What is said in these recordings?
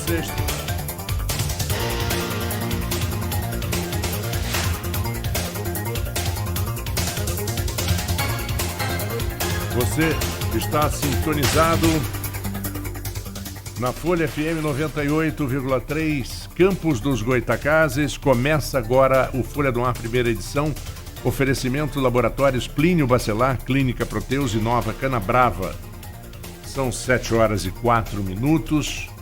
sexta. Você está sintonizado na Folha FM 98,3, Campos dos Goytacazes. Começa agora o Folha do Ar, primeira edição. Oferecimento Laboratórios Plínio Bacelar, Clínica Proteus e Nova Canabrava. São 7h04.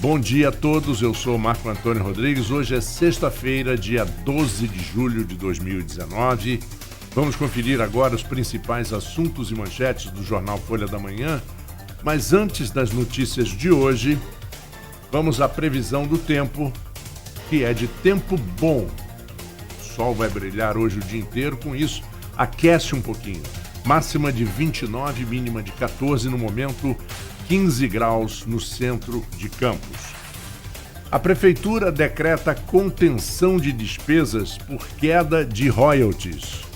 Bom dia a todos, eu sou Marco Antônio Rodrigues. Hoje é sexta-feira, dia 12 de julho de 2019. Vamos conferir agora os principais assuntos e manchetes do jornal Folha da Manhã. Mas antes das notícias de hoje, vamos à previsão do tempo, que é de tempo bom. O sol vai brilhar hoje o dia inteiro, com isso aquece um pouquinho. Máxima de 29, mínima de 14, no momento 15 graus no centro de Campos. A Prefeitura decreta contenção de despesas por queda de royalties.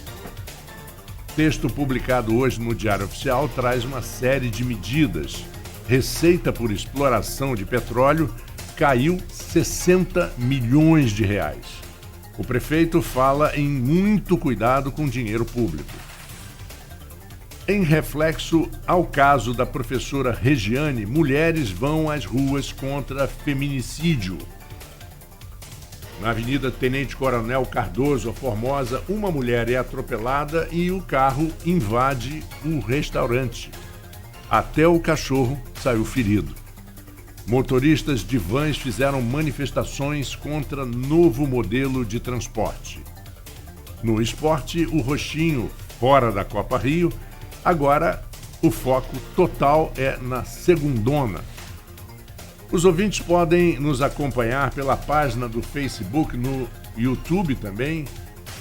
Texto publicado hoje no Diário Oficial traz uma série de medidas. Receita por exploração de petróleo caiu 60 milhões de reais. O prefeito fala em muito cuidado com dinheiro público. Em reflexo ao caso da professora Regiane, mulheres vão às ruas contra feminicídio. Na Avenida Tenente Coronel Cardoso, Formosa, uma mulher é atropelada e o carro invade um restaurante. Até o cachorro saiu ferido. Motoristas de vans fizeram manifestações contra novo modelo de transporte. No esporte, o Roxinho, fora da Copa Rio, agora o foco total é na segundona. Os ouvintes podem nos acompanhar pela página do Facebook, no YouTube também,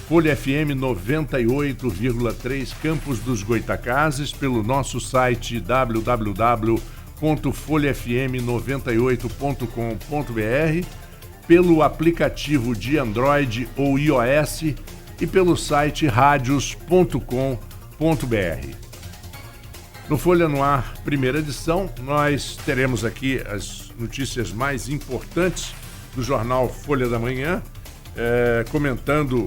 Folha FM 98,3 Campos dos Goytacazes, pelo nosso site www.folhafm98.com.br, pelo aplicativo de Android ou iOS e pelo site radios.com.br. No Folha no Ar, primeira edição, nós teremos aqui as notícias mais importantes do jornal Folha da Manhã, comentando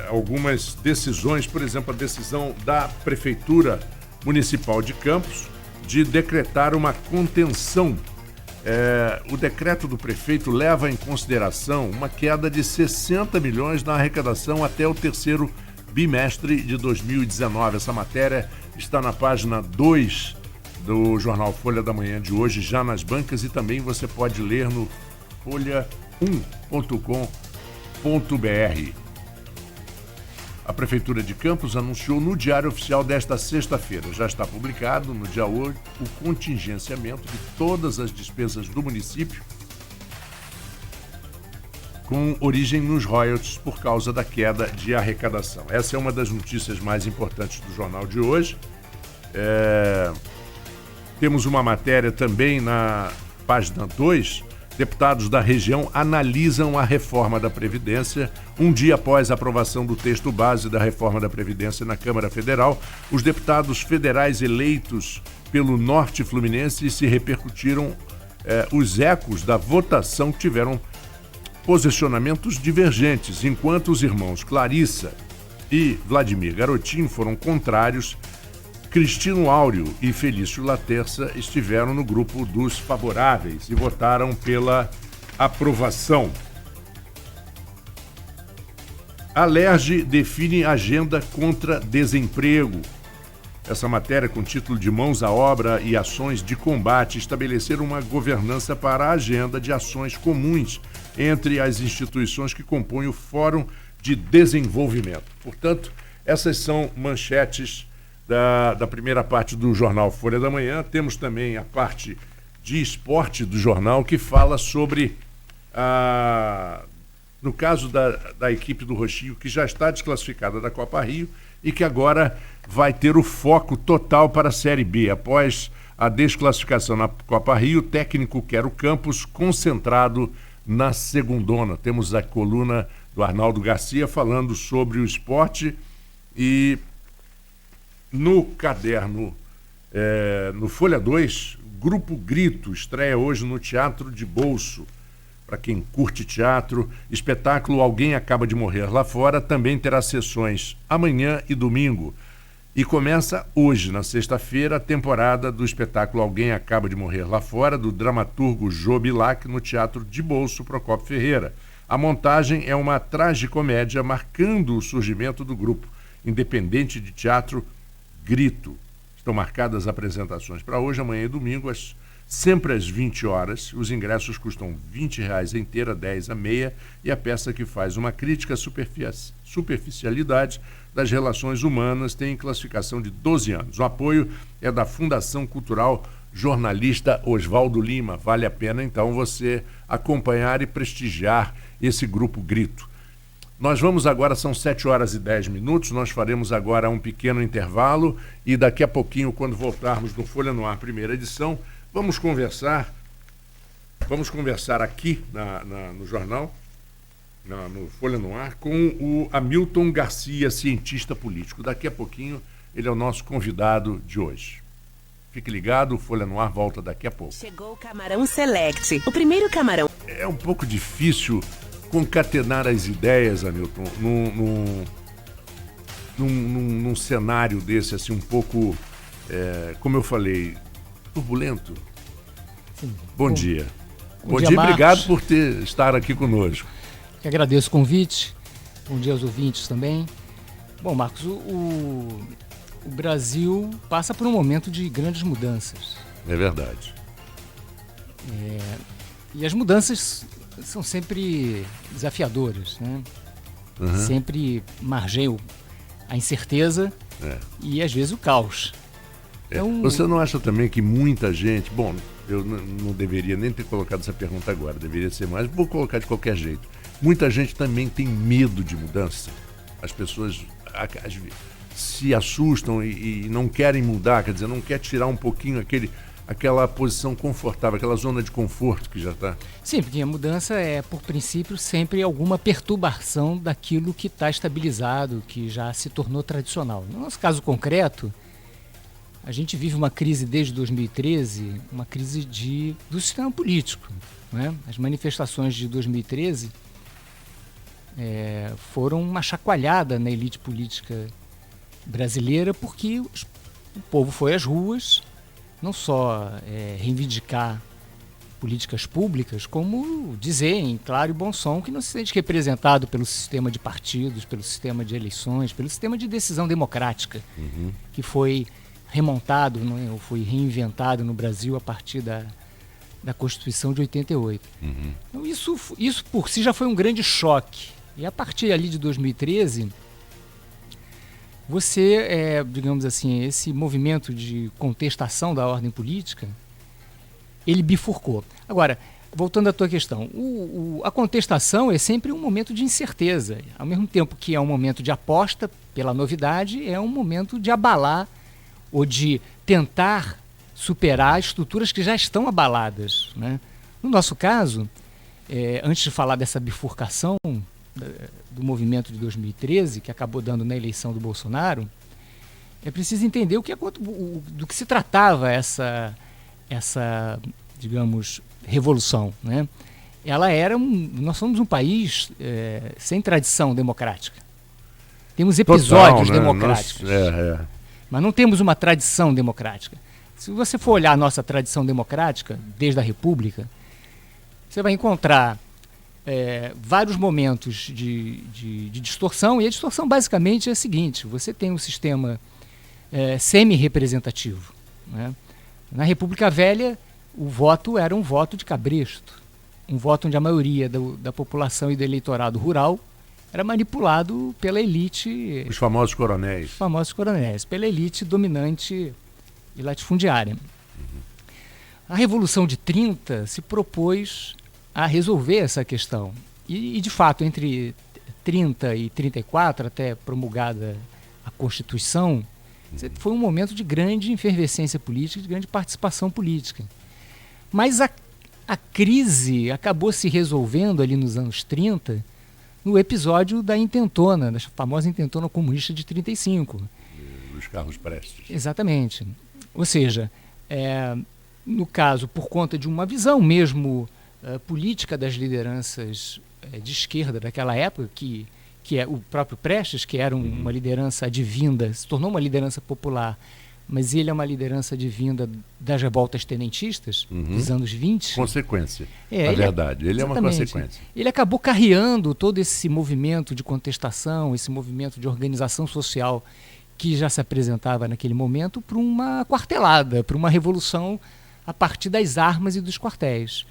algumas decisões, por exemplo, a decisão da Prefeitura Municipal de Campos de decretar uma contenção. O decreto do prefeito leva em consideração uma queda de 60 milhões na arrecadação até o terceiro bimestre de 2019. Essa matéria está na página 2 do jornal Folha da Manhã de hoje, já nas bancas, e também você pode ler no folha1.com.br. A Prefeitura de Campos anunciou no Diário Oficial desta sexta-feira, já está publicado no dia 8, o contingenciamento de todas as despesas do município com origem nos royalties por causa da queda de arrecadação. Essa é uma das notícias mais importantes do jornal de hoje. Temos uma matéria também na página 2. Deputados da região analisam a reforma da Previdência. Um dia após a aprovação do texto base da reforma da Previdência na Câmara Federal, os deputados federais eleitos pelo Norte Fluminense se repercutiram os ecos da votação, que tiveram posicionamentos divergentes, enquanto os irmãos Clarissa e Vladimir Garotinho foram contrários. Cristino Áureo e Felício Laterça estiveram no grupo dos favoráveis e votaram pela aprovação. A Alerj define agenda contra desemprego. Essa matéria, com título de Mãos à Obra e Ações de Combate, estabelecer uma governança para a agenda de ações comuns entre as instituições que compõem o Fórum de Desenvolvimento. Portanto, essas são manchetes da primeira parte do jornal Folha da Manhã. Temos também a parte de esporte do jornal, que fala sobre, no caso da equipe do Roxinho, que já está desclassificada da Copa Rio e que agora vai ter o foco total para a Série B. Após a desclassificação na Copa Rio, o técnico quer o Campos concentrado na segundona. Temos a coluna do Arnaldo Garcia falando sobre o esporte, e no caderno, no Folha 2, Grupo Grito estreia hoje no Teatro de Bolso. Para quem curte teatro, espetáculo Alguém Acaba de Morrer Lá Fora também terá sessões amanhã e domingo. E começa hoje, na sexta-feira, a temporada do espetáculo Alguém Acaba de Morrer Lá Fora, do dramaturgo Jô Bilac, no Teatro de Bolso Procópio Ferreira. A montagem é uma tragicomédia marcando o surgimento do grupo independente de teatro Grito. Estão marcadas apresentações para hoje, amanhã e domingo, sempre às 20 horas. Os ingressos custam R$20 a inteira, 10 a meia, e a peça, que faz uma crítica à superficialidade das relações humanas, tem classificação de 12 anos. O apoio é da Fundação Cultural Jornalista Oswaldo Lima. Vale a pena, então, você acompanhar e prestigiar esse Grupo Grito. Nós vamos agora, são 7 horas e 10 minutos, nós faremos agora um pequeno intervalo e daqui a pouquinho, quando voltarmos no Folha no Ar, primeira edição, vamos conversar aqui no jornal, no Folha no Ar, com o Hamilton Garcia, cientista político. Daqui a pouquinho, ele é o nosso convidado de hoje. Fique ligado, o Folha no Ar volta daqui a pouco. Chegou o Camarão Select, o primeiro camarão. É um pouco difícil concatenar as ideias, Hamilton, num cenário desse, assim, um pouco, como eu falei, turbulento. Sim. Bom dia. Bom dia, Marcos. Obrigado por estar aqui conosco. Eu agradeço o convite. Bom dia aos ouvintes também. Bom, Marcos, o Brasil passa por um momento de grandes mudanças. É verdade. E as mudanças são sempre desafiadoras, né? Uhum. Sempre margeiam a incerteza e, às vezes, o caos. Então, você não acha também que muita gente... Bom, eu não deveria nem ter colocado essa pergunta agora, deveria ser mais, vou colocar de qualquer jeito. Muita gente também tem medo de mudança. As pessoas se assustam e não querem mudar, quer dizer, não quer tirar um pouquinho aquela posição confortável, aquela zona de conforto que já está. Sim, porque a mudança é, por princípio, sempre alguma perturbação daquilo que está estabilizado, que já se tornou tradicional. No nosso caso concreto, a gente vive uma crise desde 2013, uma crise do sistema político, né? As manifestações de 2013 foram uma chacoalhada na elite política brasileira, porque o povo foi às ruas, não só reivindicar políticas públicas, como dizer em claro e bom som que não se sente representado pelo sistema de partidos, pelo sistema de eleições, pelo sistema de decisão democrática, que foi remontado, ou foi reinventado no Brasil a partir da Constituição de 88. Então isso por si já foi um grande choque. E a partir ali de 2013... digamos assim, esse movimento de contestação da ordem política, ele bifurcou. Agora, voltando à tua questão, a contestação é sempre um momento de incerteza. Ao mesmo tempo que é um momento de aposta pela novidade, é um momento de abalar ou de tentar superar estruturas que já estão abaladas, né? No nosso caso, antes de falar dessa bifurcação do movimento de 2013, que acabou dando na eleição do Bolsonaro, é preciso entender do que se tratava essa digamos, revolução, né? Nós somos um país sem tradição democrática. Temos episódios democráticos, mas não temos uma tradição democrática. Se você for olhar a nossa tradição democrática, desde a República, você vai encontrar vários momentos de distorção, e a distorção basicamente é a seguinte: você tem um sistema semi-representativo, né? Na República Velha, o voto era um voto de cabresto, um voto onde a maioria da população e do eleitorado rural era manipulado pela elite... Os famosos coronéis. Pela elite dominante e latifundiária. A Revolução de 30 se propôs a resolver essa questão. E de fato, entre 30 e 34, até promulgada a Constituição, foi um momento de grande efervescência política, de grande participação política. Mas a crise acabou se resolvendo ali nos anos 30, no episódio da intentona, da famosa intentona comunista de 35. Luiz Carlos Prestes. Exatamente. Ou seja, no caso, por conta de uma visão mesmo política das lideranças de esquerda daquela época, que é o próprio Prestes, que era uma liderança advinda, se tornou uma liderança popular, mas ele é uma liderança advinda das revoltas tenentistas dos anos 20. Consequência, na verdade. Ele é uma consequência. Ele acabou carreando todo esse movimento de contestação, esse movimento de organização social que já se apresentava naquele momento para uma quartelada, para uma revolução a partir das armas e dos quartéis.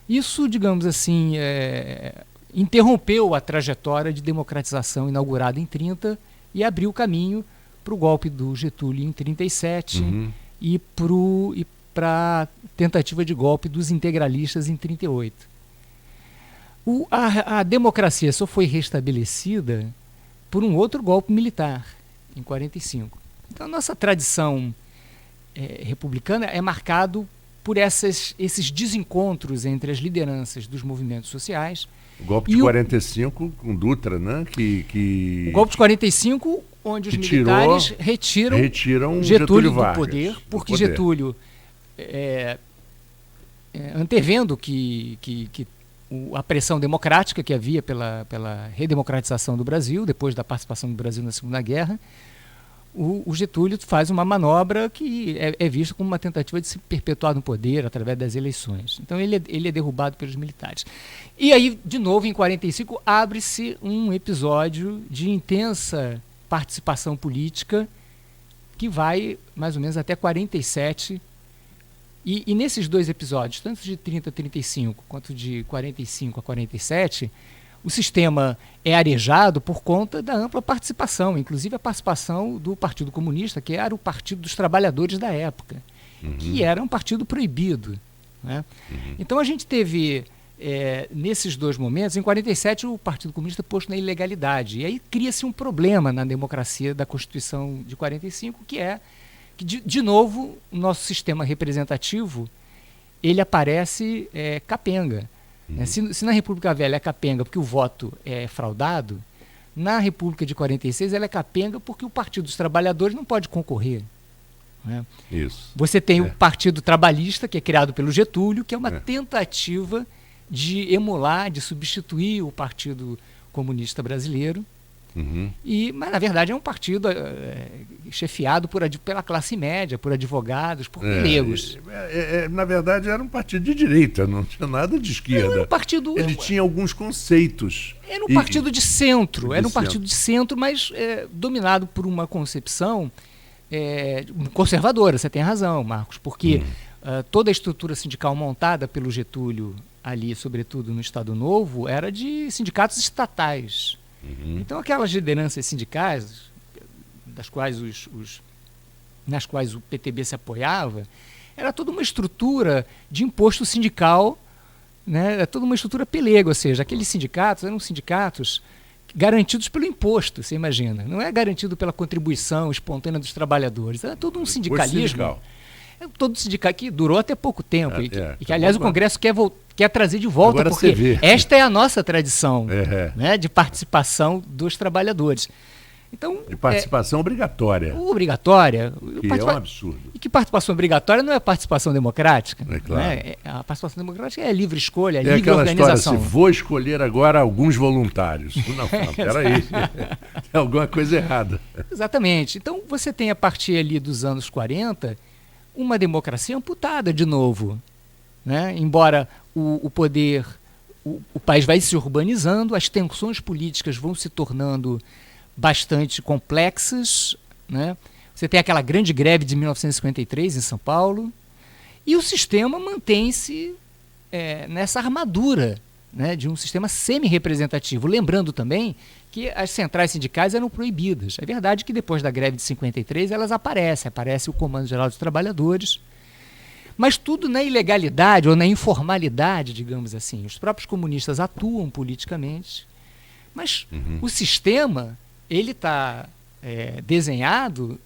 Isso, digamos assim, interrompeu a trajetória de democratização inaugurada em 30 e abriu o caminho para o golpe do Getúlio em 37 e para a tentativa de golpe dos integralistas em 38. A democracia só foi restabelecida por um outro golpe militar, em 45. Então, a nossa tradição republicana é marcado por esses desencontros entre as lideranças dos movimentos sociais. O golpe de 45 com Dutra, né? O golpe de 45, onde os militares retiram Getúlio do poder, porque Getúlio, antevendo que a pressão democrática que havia pela redemocratização do Brasil, depois da participação do Brasil na Segunda Guerra, o Getúlio faz uma manobra que é vista como uma tentativa de se perpetuar no poder através das eleições. Então ele é derrubado pelos militares. E aí, de novo, em 45, abre-se um episódio de intensa participação política que vai mais ou menos até 47. E nesses dois episódios, tanto de 30 a 35 quanto de 45 a 47, o sistema é arejado por conta da ampla participação, inclusive a participação do Partido Comunista, que era o Partido dos Trabalhadores da época, que era um partido proibido, né? Então a gente teve, nesses dois momentos, em 47 o Partido Comunista posto na ilegalidade, e aí cria-se um problema na democracia da Constituição de 45, que é que, de novo, o nosso sistema representativo ele aparece capenga. Se na República Velha é capenga porque o voto é fraudado, na República de 46 ela é capenga porque o Partido dos Trabalhadores não pode concorrer, né? Isso. Você tem o Partido Trabalhista, que é criado pelo Getúlio, que é uma tentativa de emular, de substituir o Partido Comunista Brasileiro. Mas, na verdade, é um partido chefiado pela classe média, por advogados, por leigos. Na verdade, era um partido de direita, não tinha nada de esquerda. Era um partido, ele tinha alguns conceitos. Era um partido de centro, partido de centro, mas dominado por uma concepção conservadora. Você tem razão, Marcos, porque toda a estrutura sindical montada pelo Getúlio ali, sobretudo no Estado Novo, era de sindicatos estatais. Então aquelas lideranças sindicais nas quais o PTB se apoiava, era toda uma estrutura de imposto sindical, né? Era toda uma estrutura pelego, ou seja, aqueles sindicatos eram sindicatos garantidos pelo imposto, você imagina, não é garantido pela contribuição espontânea dos trabalhadores, era todo um sindicalismo. Todo sindicato que durou até pouco tempo e que, aliás, o Congresso quer trazer de volta, agora porque esta é a nossa tradição, né, de participação dos trabalhadores. Então, de participação obrigatória. Obrigatória. Que é um absurdo. E que participação obrigatória não é participação democrática. É claro. Né? A participação democrática é livre escolha, é livre organização. História, se vou escolher agora alguns voluntários. Não, peraí. Tem alguma coisa errada. Exatamente. Então, você tem, a partir ali dos anos 40, uma democracia amputada de novo, né? Embora o poder, o país vai se urbanizando, as tensões políticas vão se tornando bastante complexas, né? Você tem aquela grande greve de 1953 em São Paulo, e o sistema mantém-se nessa armadura, né, de um sistema semi-representativo. Lembrando também que as centrais sindicais eram proibidas. É verdade que depois da greve de 53 elas aparece o Comando Geral dos Trabalhadores, mas tudo na ilegalidade ou na informalidade, digamos assim. Os próprios comunistas atuam politicamente, mas o sistema ele está desenhado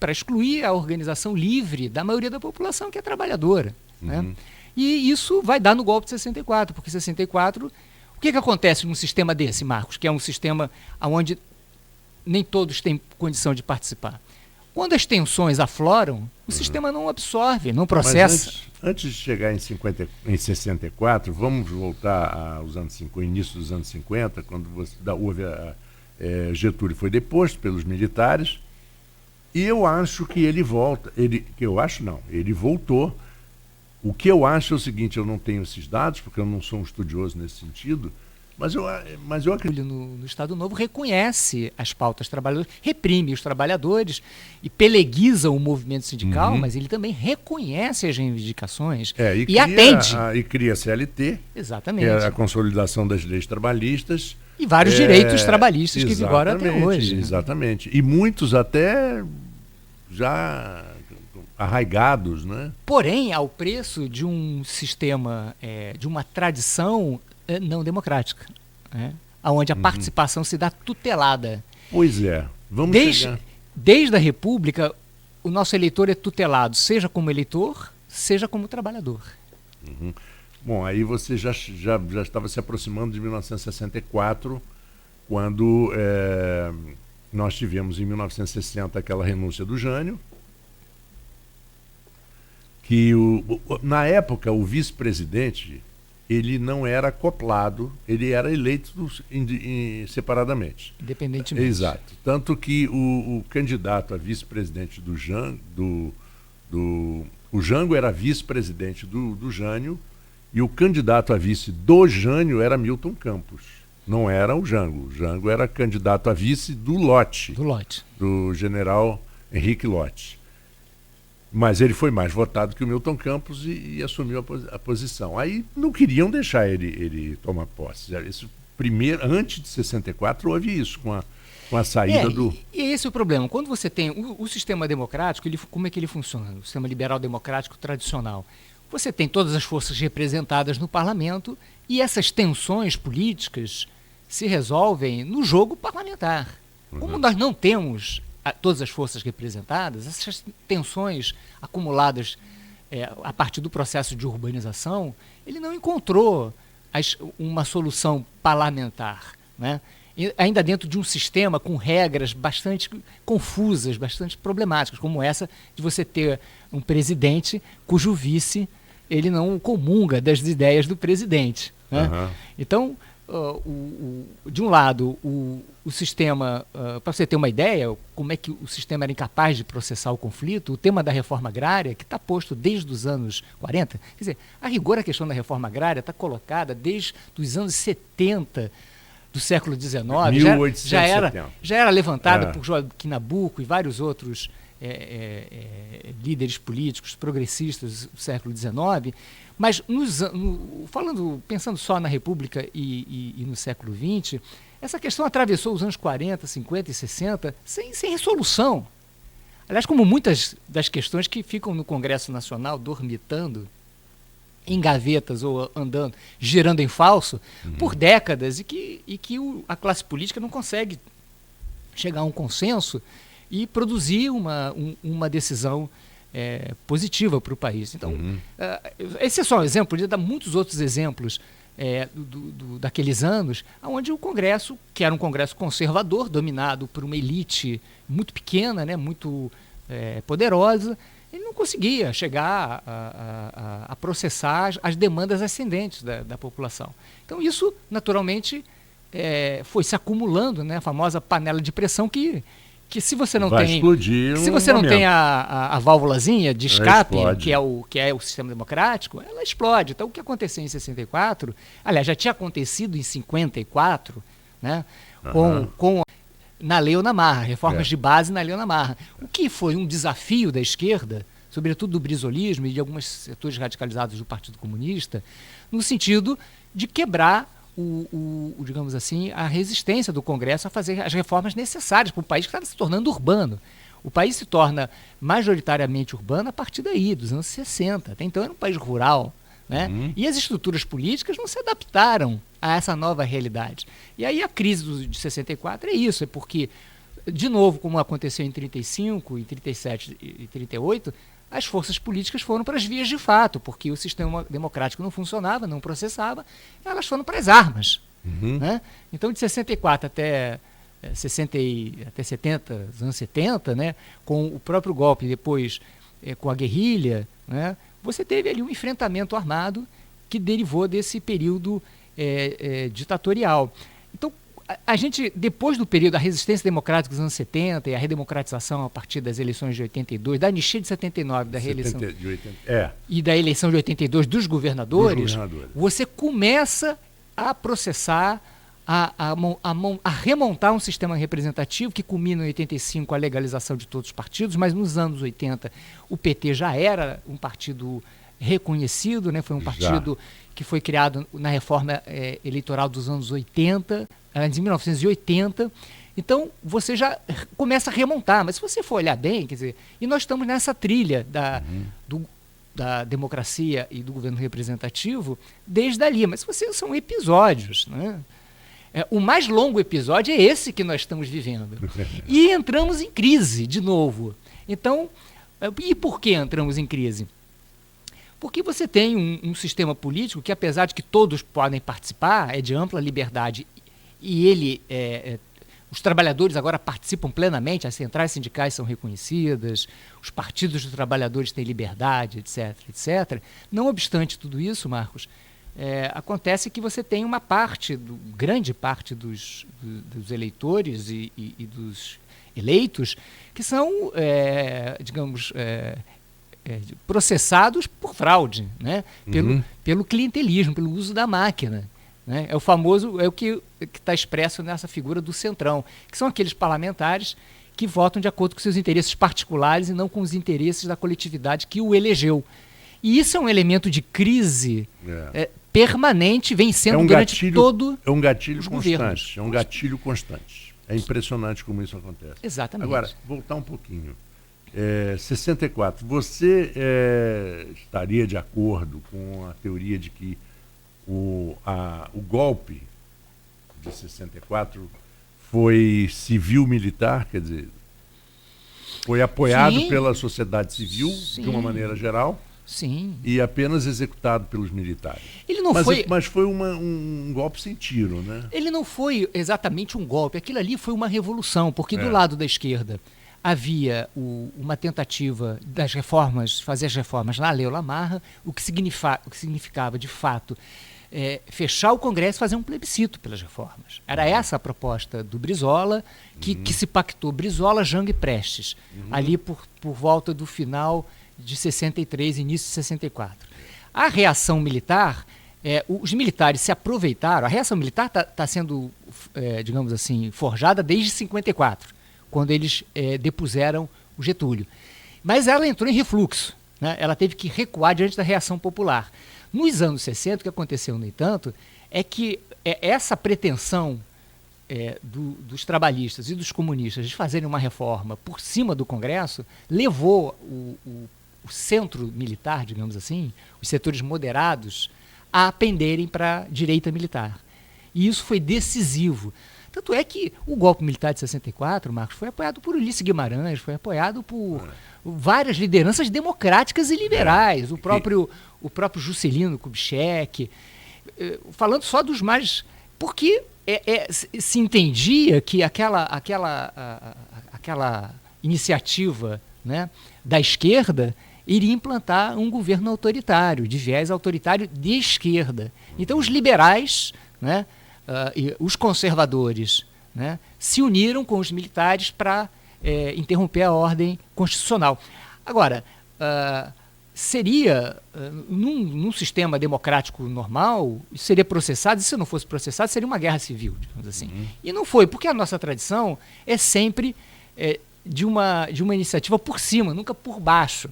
para excluir a organização livre da maioria da população, que é trabalhadora, né? E isso vai dar no golpe de 64, porque em 64, o que acontece num sistema desse, Marcos, que é um sistema onde nem todos têm condição de participar? Quando as tensões afloram, o sistema não absorve, não processa. Mas antes de chegar em 64, vamos voltar aos início dos anos 50, quando houve Getúlio foi deposto pelos militares, e eu acho que ele volta. Ele voltou. O que eu acho é o seguinte, eu não tenho esses dados, porque eu não sou um estudioso nesse sentido, mas eu acredito. No Estado Novo reconhece as pautas trabalhadoras, reprime os trabalhadores e peleguiza o movimento sindical, mas ele também reconhece as reivindicações e atende. E cria a CLT, exatamente. Que é a consolidação das leis trabalhistas. E vários direitos trabalhistas que vigoram até hoje. Exatamente. E muitos até já arraigados, né? Porém, ao preço de um sistema, de uma tradição não democrática, né? Onde a participação se dá tutelada. Pois é. Desde a República, o nosso eleitor é tutelado, seja como eleitor, seja como trabalhador. Bom, aí você já estava se aproximando de 1964, quando nós tivemos em 1960 aquela renúncia do Jânio, que na época o vice-presidente ele não era acoplado, ele era eleito separadamente. Independentemente. Exato. Tanto que o candidato a vice-presidente do Jango, o Jango era vice-presidente do Jânio, e o candidato a vice do Jânio era Milton Campos. Não era o Jango. O Jango era candidato a vice do Lott. Do general Henrique Lott. Mas ele foi mais votado que o Milton Campos e assumiu a posição. Aí não queriam deixar ele tomar posse. Antes de 64 houve isso, com a saída do... E esse é o problema. Quando você tem o sistema democrático, como é que ele funciona? O sistema liberal democrático tradicional. Você tem todas as forças representadas no parlamento e essas tensões políticas se resolvem no jogo parlamentar. Como nós não temos todas as forças representadas, essas tensões acumuladas a partir do processo de urbanização, ele não encontrou uma solução parlamentar, né? Ainda dentro de um sistema com regras bastante confusas, bastante problemáticas, como essa de você ter um presidente cujo vice ele não comunga das ideias do presidente, né? Então, de um lado, o sistema, para você ter uma ideia, como é que o sistema era incapaz de processar o conflito, o tema da reforma agrária, que está posto desde os anos 40, quer dizer, a rigor a questão da reforma agrária está colocada desde os anos 70 do século XIX, 1870. já era levantada por Joaquim Nabuco e vários outros líderes políticos progressistas do século XIX, mas pensando só na República e no século XX, essa questão atravessou os anos 40, 50 e 60 sem resolução. Aliás, como muitas das questões que ficam no Congresso Nacional dormitando em gavetas ou andando, girando em falso, por décadas, e que a classe política não consegue chegar a um consenso e produzir uma decisão positiva para o país. Então, esse é só um exemplo, podia dar muitos outros exemplos daqueles anos, onde o Congresso, que era um Congresso conservador, dominado por uma elite muito pequena, né, muito poderosa, ele não conseguia chegar a processar as demandas ascendentes da população. Então, isso, naturalmente, foi se acumulando, né, a famosa panela de pressão que se você não tem, se você não tem a válvulazinha de escape, que é o sistema democrático, ela explode. Então, o que aconteceu em 64, aliás, já tinha acontecido em 54, né, na Lei ou na Marra, reformas de base na Lei ou na Marra. O que foi um desafio da esquerda, sobretudo do brizolismo e de alguns setores radicalizados do Partido Comunista, no sentido de quebrar digamos assim, a resistência do Congresso a fazer as reformas necessárias para um país que estava se tornando urbano. O país se torna majoritariamente urbano a partir daí, dos anos 60. Até então era um país rural, né? E as estruturas políticas não se adaptaram a essa nova realidade. E aí a crise de 64 é isso, é porque, de novo, como aconteceu em 35, em 37 e 38, as forças políticas foram para as vias de fato, porque o sistema democrático não funcionava, não processava, elas foram para as armas. Né? Então, de 64 até até 70, os anos 70, né, com o próprio golpe, depois com a guerrilha, né, você teve ali um enfrentamento armado que derivou desse período ditatorial. Então, a gente, depois do período da resistência democrática dos anos 70 e a redemocratização a partir das eleições de 82, da anistia de 79, da reeleição e da eleição de 82 dos governadores, você começa a processar, a remontar um sistema representativo que culmina em 85 a legalização de todos os partidos, mas nos anos 80 o PT já era um partido reconhecido, né? Foi um partido que foi criado na reforma eleitoral dos anos 80, de 1980. Então você já começa a remontar, mas se você for olhar bem, quer dizer, e nós estamos nessa trilha da democracia e do governo representativo desde ali, mas são episódios, né? O mais longo episódio é esse que nós estamos vivendo. E entramos em crise de novo. Então, e por que entramos em crise? Porque você tem um sistema político que, apesar de que todos podem participar, é de ampla liberdade, e os trabalhadores agora participam plenamente, as centrais sindicais são reconhecidas, os partidos dos trabalhadores têm liberdade, etc., etc. Não obstante tudo isso, Marcos, acontece que você tem uma grande parte dos eleitores e dos eleitos que são, digamos, processados por fraude, né? Pelo clientelismo, pelo uso da máquina. Né? É o que está expresso nessa figura do centrão, que são aqueles parlamentares que votam de acordo com seus interesses particulares e não com os interesses da coletividade que o elegeu. E isso é um elemento de crise permanente, vem sendo durante todo É um gatilho os constante, governos. é um gatilho constante. É impressionante como isso acontece. Exatamente. Agora, voltar um pouquinho. 64, você estaria de acordo com a teoria de que o golpe de 64 foi civil-militar, quer dizer, foi apoiado pela sociedade civil, de uma maneira geral, e apenas executado pelos militares? Ele não mas foi um golpe sem tiro, né? Ele não foi exatamente um golpe, aquilo ali foi uma revolução, porque do lado da esquerda havia uma tentativa das reformas, fazer as reformas na Lei Lamarra, o que significava, de fato, fechar o Congresso e fazer um plebiscito pelas reformas. Era essa a proposta do Brizola, que se pactou Brizola, Jango e Prestes, ali por volta do final de 63, início de 64. A reação militar, os militares se aproveitaram, a reação militar está sendo, digamos assim, forjada desde 54, quando eles depuseram o Getúlio. Mas ela entrou em refluxo, né? Ela teve que recuar diante da reação popular. Nos anos 60, o que aconteceu, no entanto, é que essa pretensão dos trabalhistas e dos comunistas de fazerem uma reforma por cima do Congresso levou o centro militar, digamos assim, os setores moderados, a penderem para a direita militar. E isso foi decisivo. Tanto é que o golpe militar de 64, Marcos, foi apoiado por Ulisses Guimarães, foi apoiado por várias lideranças democráticas e liberais, o próprio Juscelino Kubitschek, falando só dos mais... Porque se entendia que aquela iniciativa, né, da esquerda iria implantar um governo autoritário, de viés autoritário de esquerda. Então os liberais, né, os conservadores, né, se uniram com os militares para interromper a ordem constitucional. Agora, seria, num sistema democrático normal, isso seria processado, e se não fosse processado, seria uma guerra civil, digamos assim. E não foi, porque a nossa tradição é sempre de uma iniciativa por cima, nunca por baixo.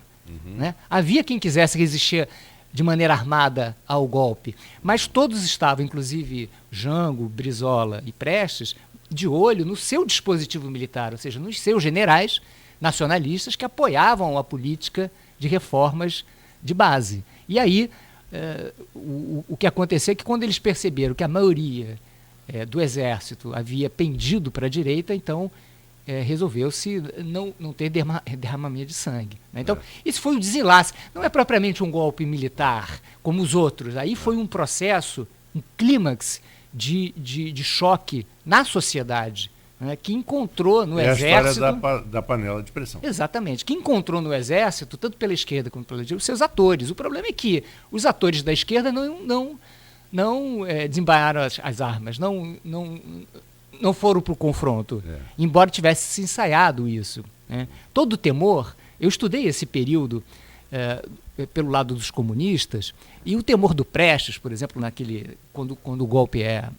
Né? Havia quem quisesse resistir de maneira armada ao golpe, mas todos estavam, inclusive Jango, Brizola e Prestes, de olho no seu dispositivo militar, ou seja, nos seus generais nacionalistas que apoiavam a política de reformas de base. E aí, o que aconteceu é que quando eles perceberam que a maioria do exército havia pendido para a direita, então resolveu-se não ter derramamento de sangue. Né? Então, isso foi o desenlace. Não é propriamente um golpe militar, como os outros. Aí foi um processo, um clímax de choque na sociedade né, que encontrou no É exército... a história da panela de pressão. Exatamente, que encontrou no exército, tanto pela esquerda como pela direita, os seus atores. O problema é que os atores da esquerda não desembainharam as armas, não foram para o confronto, embora tivesse se ensaiado isso, né? Todo o temor, eu estudei esse período pelo lado dos comunistas, e o temor do Prestes, por exemplo, quando o golpe é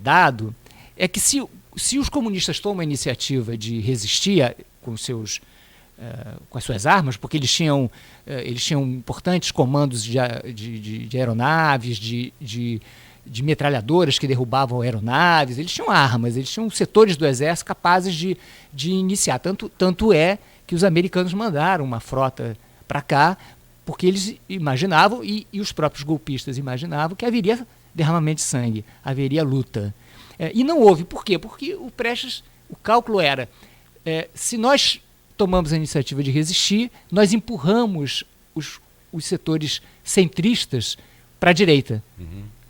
dado, é que se os comunistas tomam a iniciativa de resistir com as suas armas, porque eles tinham importantes comandos de aeronaves, de metralhadoras que derrubavam aeronaves, eles tinham armas, eles tinham setores do exército capazes de iniciar. Tanto é que os americanos mandaram uma frota para cá, porque eles imaginavam, e os próprios golpistas imaginavam, que haveria derramamento de sangue, haveria luta. E não houve. Por quê? Porque o cálculo era, se nós tomamos a iniciativa de resistir, nós empurramos os setores centristas para a direita.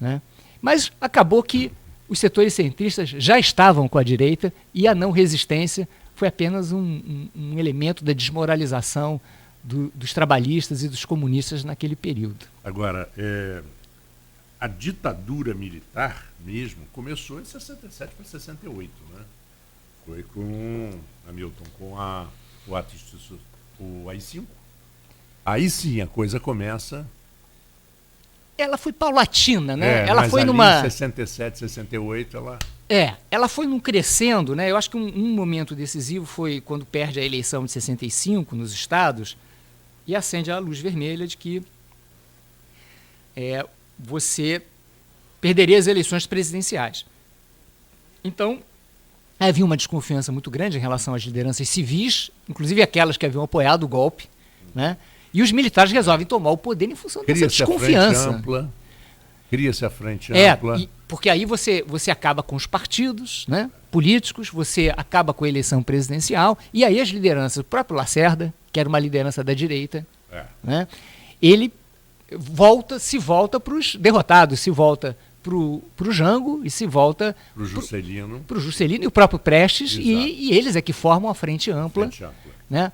Né? Mas acabou que os setores centristas já estavam com a direita e a não resistência foi apenas um elemento da desmoralização dos trabalhistas e dos comunistas naquele período. Agora, a ditadura militar mesmo começou em 67 para 68, né? Foi com Hamilton, com o AI-5. Aí sim a coisa começa. Ela foi paulatina, né? Ela foi ali numa... em 67, 68, ela... ela foi num crescendo, né? Eu acho que um momento decisivo foi quando perde a eleição de 65 nos estados e acende a luz vermelha de que você perderia as eleições presidenciais. Então, havia uma desconfiança muito grande em relação às lideranças civis, inclusive aquelas que haviam apoiado o golpe, né? E os militares resolvem tomar o poder em função dessa desconfiança. Cria-se a frente ampla. Porque aí você acaba com os partidos, né, políticos, você acaba com a eleição presidencial, e aí as lideranças, o próprio Lacerda, que era uma liderança da direita, né, ele se volta para os derrotados, se volta para o Jango e se volta para o Juscelino e o próprio Prestes, e eles é que formam a frente ampla. Né,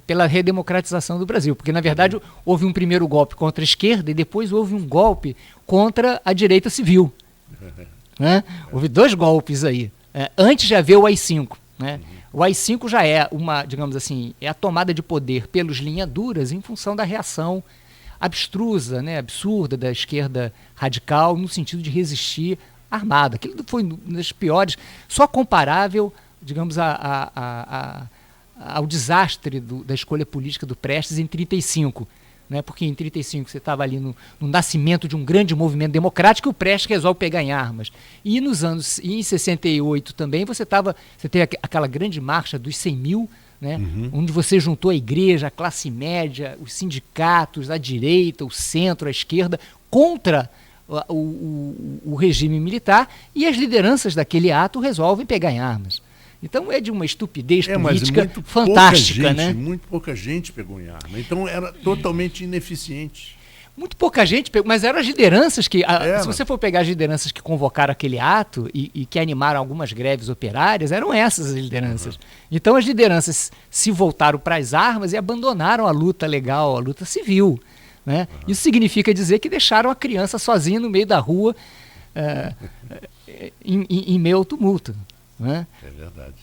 pela redemocratização do Brasil, porque na verdade houve um primeiro golpe contra a esquerda e depois houve um golpe contra a direita civil, né? Houve dois golpes aí, antes de haver o AI-5, né? O AI-5 já é digamos assim, a tomada de poder pelos linhas duras em função da reação abstrusa, né, absurda da esquerda radical no sentido de resistir armada. Aquilo foi uma das piores, só comparável, digamos, ao desastre da escolha política do Prestes em 1935, né? Porque em 1935 você estava ali no nascimento de um grande movimento democrático e o Prestes resolve pegar em armas. E em 68 também você teve aquela grande marcha dos 100 mil, né? Onde você juntou a igreja, a classe média, os sindicatos, a direita, o centro, a esquerda, contra o regime militar, e as lideranças daquele ato resolvem pegar em armas. Então é de uma estupidez política fantástica, né? Muito pouca gente pegou em arma. Então era totalmente ineficiente. Muito pouca gente pegou, mas eram as lideranças que... se você for pegar as lideranças que convocaram aquele ato e que animaram algumas greves operárias, eram essas as lideranças. Então as lideranças se voltaram para as armas e abandonaram a luta legal, a luta civil, né? Isso significa dizer que deixaram a criança sozinha no meio da rua, em meio ao tumulto. Né? É verdade.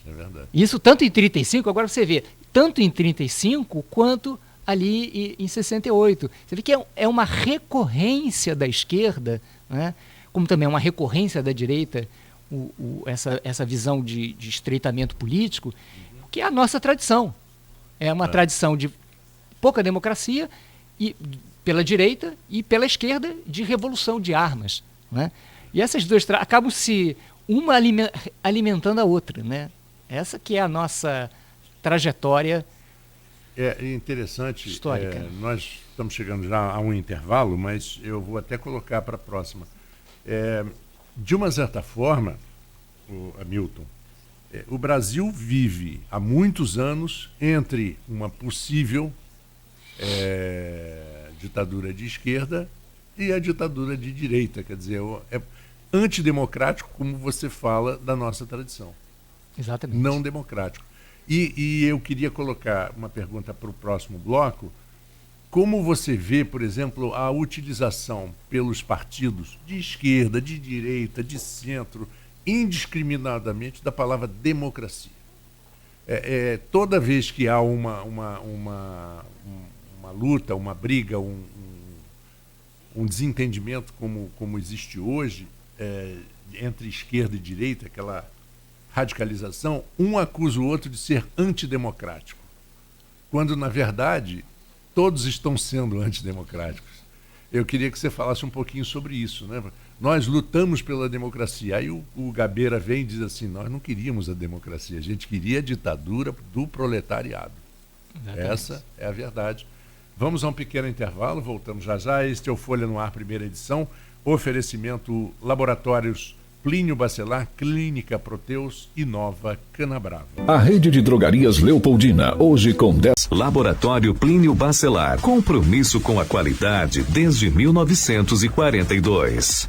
Isso tanto em 1935, agora você vê, tanto em 1935 quanto ali em 68. Você vê que é uma recorrência da esquerda, né? Como também é uma recorrência da direita, essa visão de estreitamento político, que é a nossa tradição. É uma tradição de pouca democracia pela direita e pela esquerda de revolução de armas. Né? E essas duas acabam uma alimentando a outra, né? Essa que é a nossa trajetória interessante histórica. Nós estamos chegando já a um intervalo, mas eu vou até colocar para a próxima. De uma certa forma, Hamilton, o Brasil vive há muitos anos entre uma possível ditadura de esquerda e a ditadura de direita, quer dizer, antidemocrático, como você fala, da nossa tradição. Exatamente. não democrático. E eu queria colocar uma pergunta para o próximo bloco. Como você vê, por exemplo, a utilização pelos partidos de esquerda, de direita, de centro, indiscriminadamente da palavra democracia? Toda vez que há uma luta, uma briga, um desentendimento como existe hoje, entre esquerda e direita, aquela radicalização, um acusa o outro de ser antidemocrático, quando, na verdade, todos estão sendo antidemocráticos. Eu queria que você falasse um pouquinho sobre isso, né? Nós lutamos pela democracia. Aí o Gabeira vem e diz assim, nós não queríamos a democracia, a gente queria a ditadura do proletariado. Exatamente. Essa é a verdade. Vamos a um pequeno intervalo, voltamos já já. Este é o Folha no Ar, primeira edição. Oferecimento Laboratórios Plínio Bacelar, Clínica Proteus e Nova Canabrava. A rede de drogarias Leopoldina, hoje com 10... Laboratório Plínio Bacelar, compromisso com a qualidade desde 1942.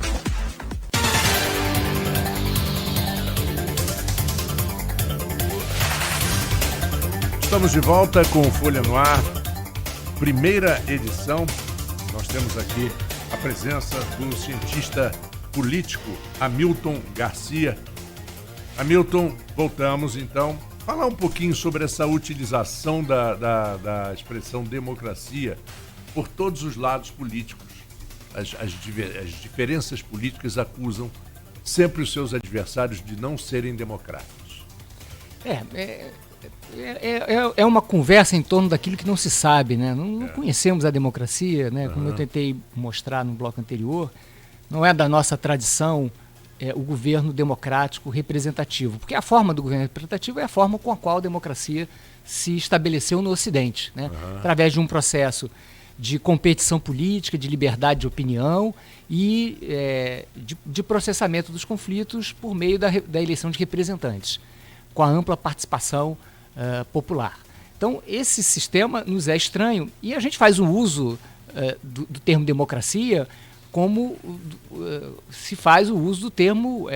Estamos de volta com o Folha no Ar, primeira edição. Nós temos aqui a presença do cientista político Hamilton Garcia. Hamilton, voltamos então. Falar um pouquinho sobre essa utilização da expressão democracia por todos os lados políticos. As diferenças políticas acusam sempre os seus adversários de não serem democráticos. É uma conversa em torno daquilo que não se sabe, né? Não conhecemos a democracia, né? Como eu tentei mostrar no bloco anterior, não é da nossa tradição o governo democrático representativo, porque a forma do governo representativo é a forma com a qual a democracia se estabeleceu no Ocidente, né? Através de um processo de competição política, de liberdade de opinião e de processamento dos conflitos por meio da eleição de representantes, com a ampla participação popular. Então, esse sistema nos é estranho e a gente faz um uso do termo democracia como se faz o uso do termo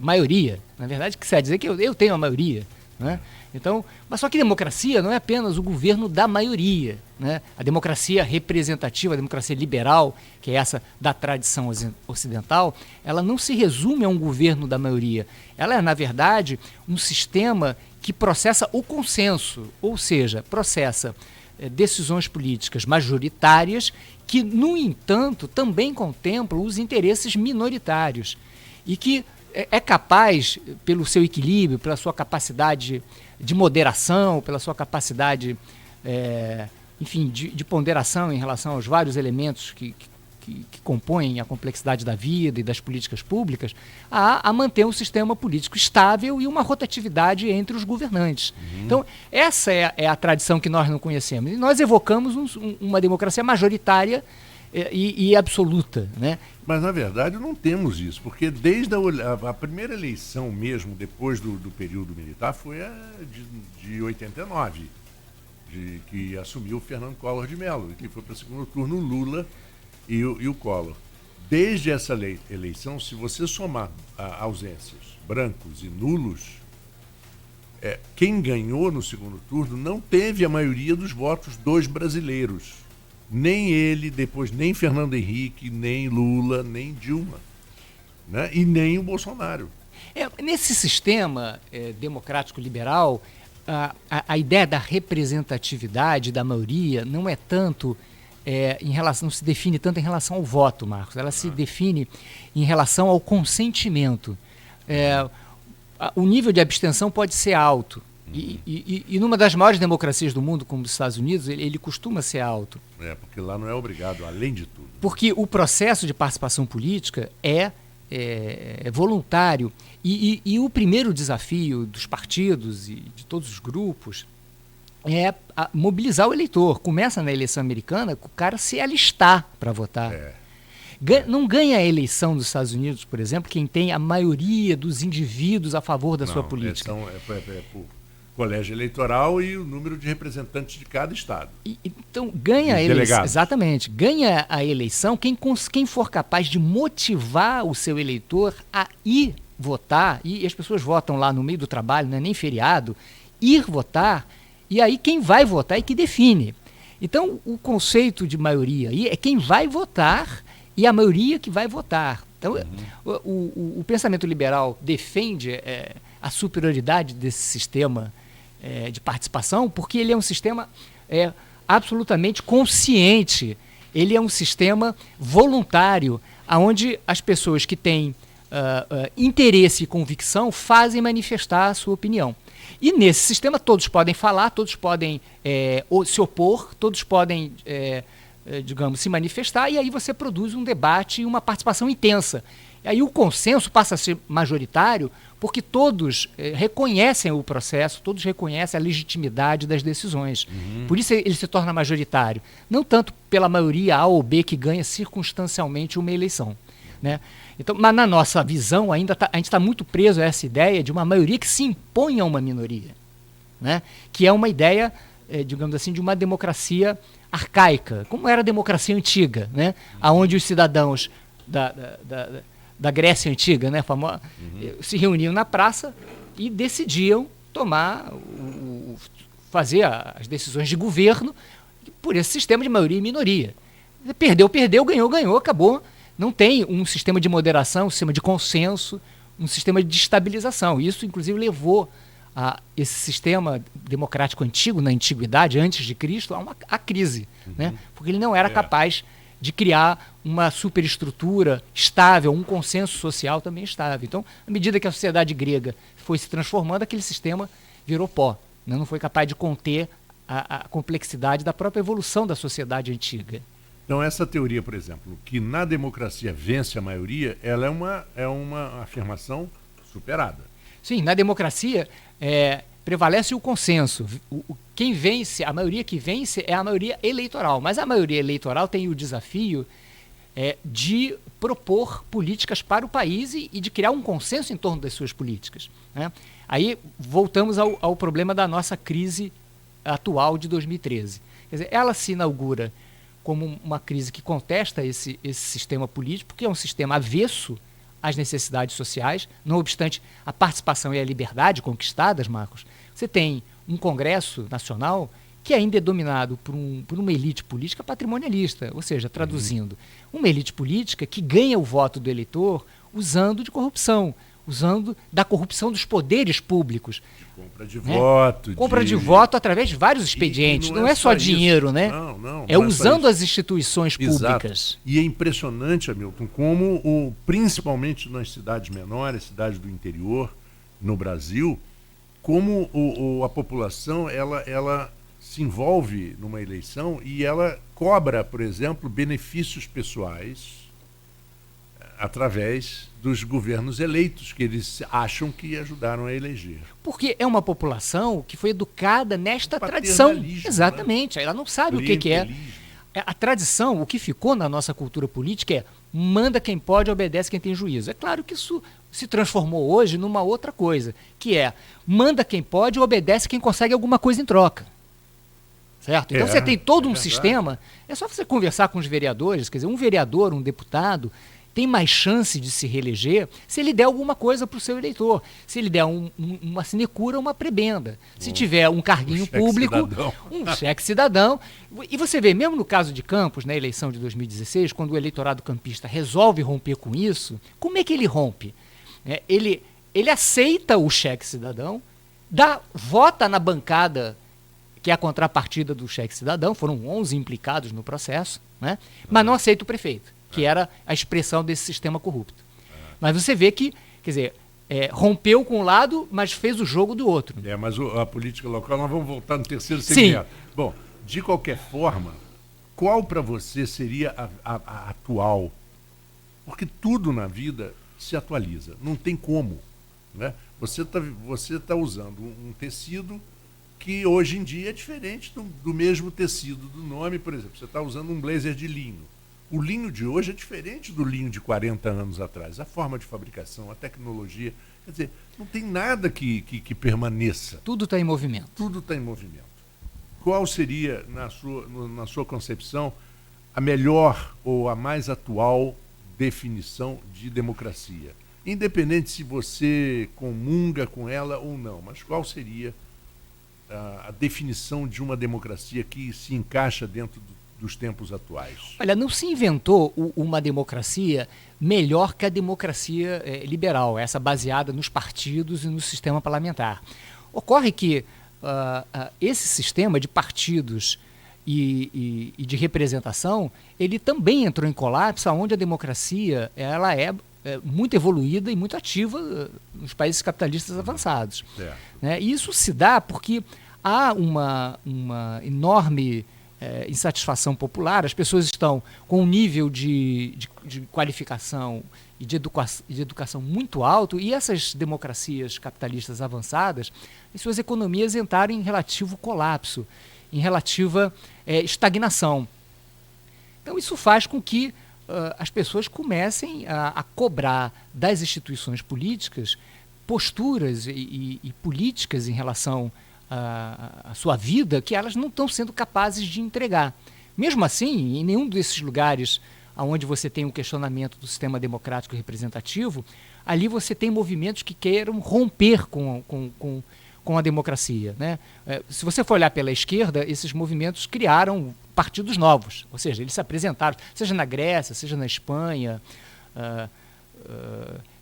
maioria. Na verdade, que quer dizer que eu tenho a maioria, né? Então, mas só que democracia não é apenas o governo da maioria, né? A democracia representativa, a democracia liberal, que é essa da tradição ocidental, ela não se resume a um governo da maioria. Ela é, na verdade, um sistema que processa o consenso, ou seja, processa decisões políticas majoritárias que, no entanto, também contemplam os interesses minoritários e que é capaz, pelo seu equilíbrio, pela sua capacidade de moderação, pela sua capacidade, enfim, de ponderação em relação aos vários elementos que compõem a complexidade da vida e das políticas públicas, a manter um sistema político estável e uma rotatividade entre os governantes. Então, essa é a tradição que nós não conhecemos. E nós evocamos uma democracia majoritária e absoluta, né? Mas, na verdade, não temos isso, porque desde a primeira eleição mesmo, depois do período militar, foi a de 89, que assumiu o Fernando Collor de Mello, que foi para o segundo turno Lula e o Collor. Desde essa eleição, se você somar ausências, brancos e nulos, quem ganhou no segundo turno não teve a maioria dos votos dos brasileiros. Nem ele, depois nem Fernando Henrique, nem Lula, nem Dilma, né? E nem o Bolsonaro. Nesse sistema democrático liberal, a ideia da representatividade da maioria não é tanto não se define tanto em relação ao voto, Marcos. Ela se define em relação ao consentimento. O nível de abstenção pode ser alto. E numa das maiores democracias do mundo, como os Estados Unidos, ele costuma ser alto. Porque lá não é obrigado, além de tudo. Porque o processo de participação política é voluntário. E o primeiro desafio dos partidos e de todos os grupos é mobilizar o eleitor. Começa na eleição americana com o cara se alistar para votar. Não ganha a eleição dos Estados Unidos, por exemplo, quem tem a maioria dos indivíduos a favor da sua política. Por colégio eleitoral e o número de representantes de cada estado. Então, ganha a eleição. Exatamente. Ganha a eleição quem for capaz de motivar o seu eleitor a ir votar, e as pessoas votam lá no meio do trabalho, não é nem feriado, ir votar, e aí quem vai votar é que define. Então, o conceito de maioria aí é quem vai votar e a maioria que vai votar. Então, o pensamento liberal defende a superioridade desse sistema de participação, porque ele é um sistema absolutamente consciente, ele é um sistema voluntário, onde as pessoas que têm interesse e convicção fazem manifestar a sua opinião. E nesse sistema todos podem falar, todos podem se opor, todos podem, digamos, se manifestar, e aí você produz um debate e uma participação intensa. E aí o consenso passa a ser majoritário porque todos reconhecem o processo, todos reconhecem a legitimidade das decisões. Por isso ele se torna majoritário. Não tanto pela maioria A ou B que ganha circunstancialmente uma eleição, né? Então, mas na nossa visão, a gente está muito preso a essa ideia de uma maioria que se impõe a uma minoria, né? Que é uma ideia, digamos assim, de uma democracia arcaica, como era a democracia antiga, né? Onde os cidadãos da Grécia Antiga, né, se reuniam na praça e decidiam fazer as decisões de governo por esse sistema de maioria e minoria. Perdeu, ganhou, acabou. Não tem um sistema de moderação, um sistema de consenso, um sistema de estabilização. Isso, inclusive, levou esse sistema democrático antigo, na antiguidade, antes de Cristo, a crise, né? Porque ele não era capaz de criar uma superestrutura estável, um consenso social também estável. Então, à medida que a sociedade grega foi se transformando, aquele sistema virou pó, né? Não foi capaz de conter a complexidade da própria evolução da sociedade antiga. Então, essa teoria, por exemplo, que na democracia vence a maioria, ela é uma afirmação superada. Sim, na democracia prevalece o consenso. Quem vence, a maioria que vence é a maioria eleitoral. Mas a maioria eleitoral tem o desafio de propor políticas para o país e de criar um consenso em torno das suas políticas, né? Aí voltamos ao problema da nossa crise atual de 2013. Quer dizer, ela se inaugura como uma crise que contesta esse sistema político, porque é um sistema avesso às necessidades sociais, não obstante a participação e a liberdade conquistadas, Marcos. Você tem um Congresso Nacional que ainda é dominado por uma elite política patrimonialista, ou seja, traduzindo, uma elite política que ganha o voto do eleitor usando de corrupção, usando da corrupção dos poderes públicos. Compra de voto. Compra de voto através de vários expedientes. Não é só dinheiro, né? Não é usando as instituições públicas. Exato. E é impressionante, Hamilton, como, principalmente nas cidades menores, cidades do interior, no Brasil, como a população ela se envolve numa eleição e ela cobra, por exemplo, benefícios pessoais através dos governos eleitos, que eles acham que ajudaram a eleger. Porque é uma população que foi educada nesta tradição. Exatamente, né? Ela não sabe o que é. A tradição, o que ficou na nossa cultura política é manda quem pode, obedece quem tem juízo. É claro que isso se transformou hoje numa outra coisa, que é manda quem pode, obedece quem consegue alguma coisa em troca. Certo? Então você tem todo um sistema, é só você conversar com os vereadores, quer dizer, um vereador, um deputado, tem mais chance de se reeleger se ele der alguma coisa para o seu eleitor. Se ele der uma sinecura, uma prebenda. Se tiver um carguinho público, um cheque cidadão. E você vê, mesmo no caso de Campos, na eleição de 2016, quando o eleitorado campista resolve romper com isso, como é que ele rompe? Ele aceita o cheque cidadão, vota na bancada que é a contrapartida do cheque cidadão, foram 11 implicados no processo, né? Mas não aceita o prefeito, que era a expressão desse sistema corrupto. Mas você vê que, quer dizer, rompeu com um lado, mas fez o jogo do outro. Mas a política local, nós vamos voltar no terceiro segmento. Sim. Bom, de qualquer forma, qual para você seria a atual? Porque tudo na vida se atualiza, não tem como, né? Você tá usando um tecido que hoje em dia é diferente do mesmo tecido do nome. Por exemplo, você está usando um blazer de linho. O linho de hoje é diferente do linho de 40 anos atrás. A forma de fabricação, a tecnologia. Quer dizer, não tem nada que permaneça. Tudo está em movimento. Tudo está em movimento. Qual seria, na sua concepção, a melhor ou a mais atual definição de democracia? independente se você comunga com ela ou não, mas qual seria a definição de uma democracia que se encaixa dentro dos tempos atuais? Olha, não se inventou uma democracia melhor que a democracia liberal, essa baseada nos partidos e no sistema parlamentar. Ocorre que esse sistema de partidos e de representação, ele também entrou em colapso, onde a democracia ela é muito evoluída e muito ativa nos países capitalistas avançados. Né? E isso se dá porque há uma enorme insatisfação popular, as pessoas estão com um nível de qualificação e de educação muito alto, e essas democracias capitalistas avançadas, as suas economias entraram em relativo colapso, em relativa estagnação. Então isso faz com que as pessoas comecem a cobrar das instituições políticas posturas e políticas em relação à sua vida que elas não estão sendo capazes de entregar. Mesmo assim, em nenhum desses lugares onde você tem um questionamento do sistema democrático e representativo, ali você tem movimentos que queiram romper com a democracia. Né? Se você for olhar pela esquerda, esses movimentos criaram partidos novos, ou seja, eles se apresentaram, seja na Grécia, seja na Espanha,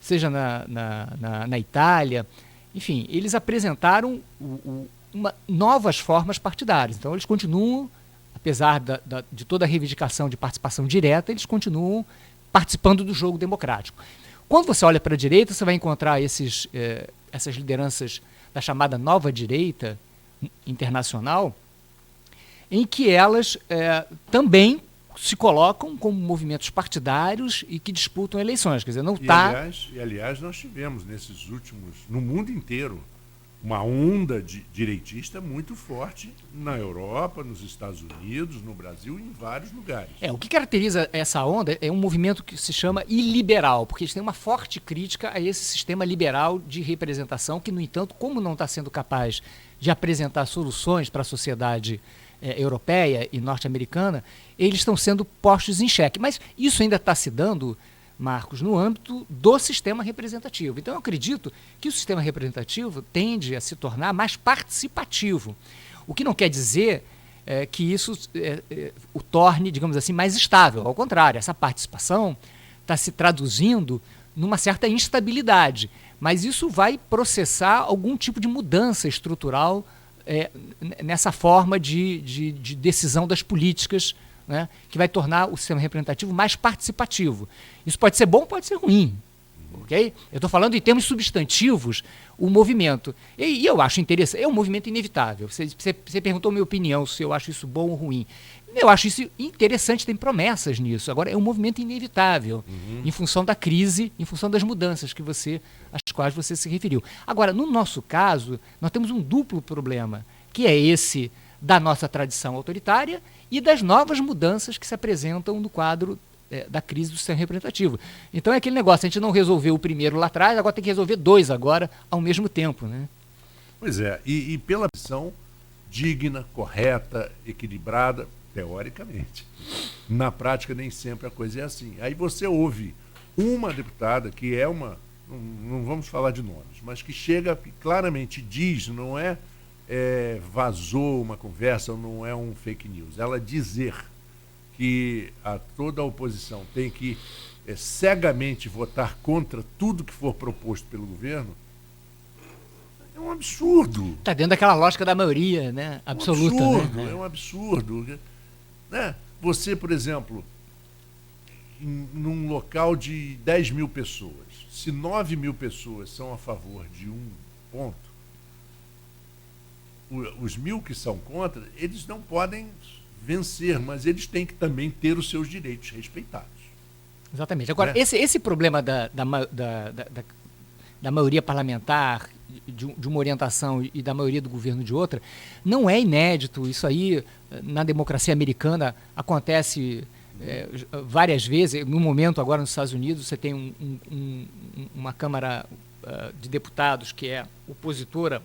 seja na Itália, enfim, eles apresentaram novas formas partidárias. Então eles continuam, apesar de toda a reivindicação de participação direta, eles continuam participando do jogo democrático. Quando você olha para a direita, você vai encontrar essas lideranças da chamada nova direita internacional, em que elas também se colocam como movimentos partidários e que disputam eleições. Quer dizer, não está... Aliás, nós tivemos nesses últimos, no mundo inteiro, uma onda direitista muito forte na Europa, nos Estados Unidos, no Brasil e em vários lugares. O que caracteriza essa onda é um movimento que se chama iliberal, porque eles têm uma forte crítica a esse sistema liberal de representação que, no entanto, como não está sendo capaz de apresentar soluções para a sociedade europeia e norte-americana, eles estão sendo postos em xeque. Mas isso ainda está se dando, Marcos, no âmbito do sistema representativo. Então eu acredito que o sistema representativo tende a se tornar mais participativo, o que não quer dizer que isso o torne, digamos assim, mais estável. Ao contrário, essa participação está se traduzindo numa certa instabilidade, mas isso vai processar algum tipo de mudança estrutural nessa forma de decisão das políticas, né, que vai tornar o sistema representativo mais participativo. Isso pode ser bom, pode ser ruim. Okay? Eu estou falando em termos substantivos, o movimento. E eu acho interessante, é um movimento inevitável. Você perguntou a minha opinião, se eu acho isso bom ou ruim. Eu acho isso interessante, tem promessas nisso. Agora, é um movimento inevitável, em função da crise, em função das mudanças às quais você se referiu. Agora, no nosso caso, nós temos um duplo problema, que é esse da nossa tradição autoritária e das novas mudanças que se apresentam no quadro da crise do sistema representativo. Então é aquele negócio, a gente não resolveu o primeiro lá atrás, agora tem que resolver dois agora ao mesmo tempo. Né? Pois é, e pela missão digna, correta, equilibrada, teoricamente. Na prática, nem sempre a coisa é assim. Aí você ouve uma deputada que é uma, não vamos falar de nomes, mas que chega e claramente diz, não vazou uma conversa, não é um fake news. Ela dizer que toda a oposição tem que cegamente votar contra tudo que for proposto pelo governo, é um absurdo. Está dentro daquela lógica da maioria, né? Absoluta. Um absurdo, né? É um absurdo. Né? Você, por exemplo, num local de 10 mil pessoas, se 9 mil pessoas são a favor de um ponto, os 1.000 que são contra, eles não podem vencer, mas eles têm que também ter os seus direitos respeitados. Exatamente. Agora, esse problema da maioria parlamentar, de uma orientação e da maioria do governo de outra, não é inédito. Isso aí, na democracia americana, acontece várias vezes. No momento, agora nos Estados Unidos, você tem uma Câmara de Deputados que é opositora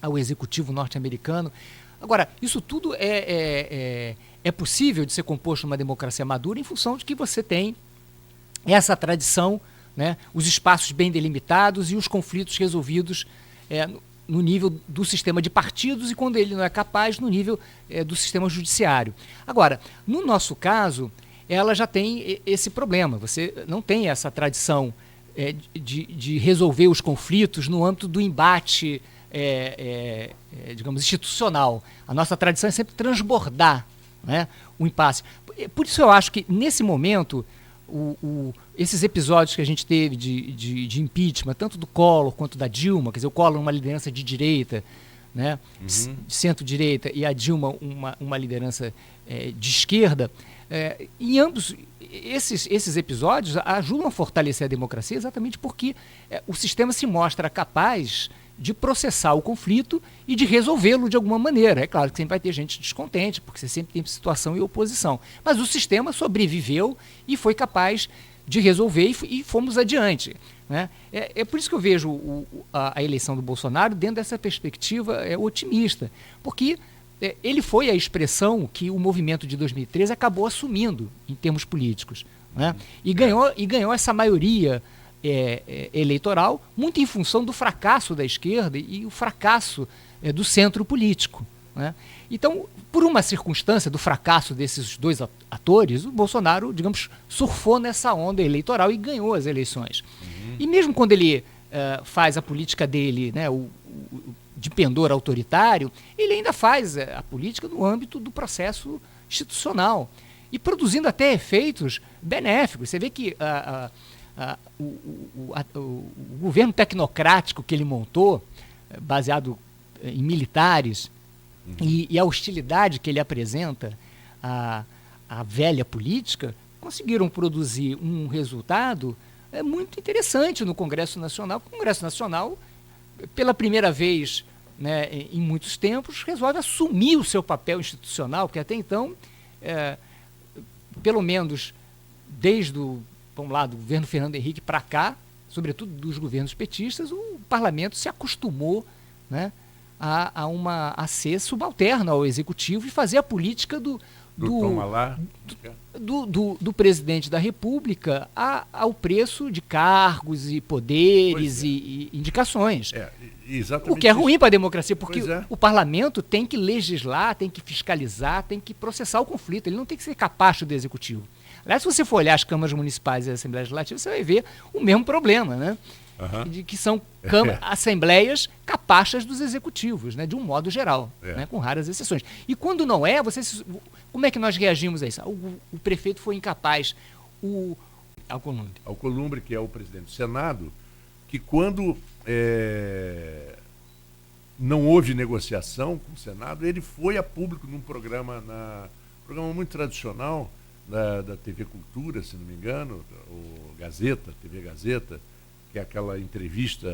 ao executivo norte-americano. Agora, isso tudo é possível de ser composto numa democracia madura em função de que você tem essa tradição né, os espaços bem delimitados e os conflitos resolvidos no nível do sistema de partidos e, quando ele não é capaz, no nível do sistema judiciário. Agora, no nosso caso, ela já tem esse problema. Você não tem essa tradição de resolver os conflitos no âmbito do embate, digamos, institucional. A nossa tradição é sempre transbordar, né, o impasse. Por isso eu acho que, nesse momento, esses episódios que a gente teve de impeachment, tanto do Collor quanto da Dilma, quer dizer, o Collor uma liderança de direita, né, de centro-direita, e a Dilma uma liderança de esquerda, em ambos esses episódios ajudam a fortalecer a democracia, exatamente porque o sistema se mostra capaz de processar o conflito e de resolvê-lo de alguma maneira. É claro que sempre vai ter gente descontente, porque você sempre tem situação e oposição. Mas o sistema sobreviveu e foi capaz de resolver e fomos adiante, né? É por isso que eu vejo a eleição do Bolsonaro dentro dessa perspectiva otimista, porque ele foi a expressão que o movimento de 2013 acabou assumindo em termos políticos, né? E ganhou essa maioria eleitoral muito em função do fracasso da esquerda e o fracasso do centro político, né? Então, por uma circunstância do fracasso desses dois atores, o Bolsonaro, digamos, surfou nessa onda eleitoral e ganhou as eleições. E mesmo quando ele faz a política dele, né, de pendor autoritário, ele ainda faz a política no âmbito do processo institucional e produzindo até efeitos benéficos. Você vê que o governo tecnocrático que ele montou, baseado em militares, e a hostilidade que ele apresenta à velha política, conseguiram produzir um resultado muito interessante no Congresso Nacional. O Congresso Nacional, pela primeira vez, né, em muitos tempos, resolve assumir o seu papel institucional, porque até então, pelo menos desde do governo Fernando Henrique para cá, sobretudo dos governos petistas, o parlamento se acostumou, né, a ser subalterno ao executivo e fazer a política do presidente da República ao preço de cargos e poderes e indicações. O que é ruim para a democracia, porque o parlamento tem que legislar, tem que fiscalizar, tem que processar o conflito, ele não tem que ser capacho do executivo. Aliás, se você for olhar as câmaras municipais e as assembleias legislativas, você vai ver o mesmo problema, né? De que são assembleias capachas dos executivos, né, de um modo geral, né, com raras exceções. E quando não é, como é que nós reagimos a isso? O prefeito foi incapaz. Alcolumbre, que é o presidente do Senado, que quando não houve negociação com o Senado, ele foi a público num programa muito tradicional da TV Cultura, se não me engano, o Gazeta, TV Gazeta, que é aquela entrevista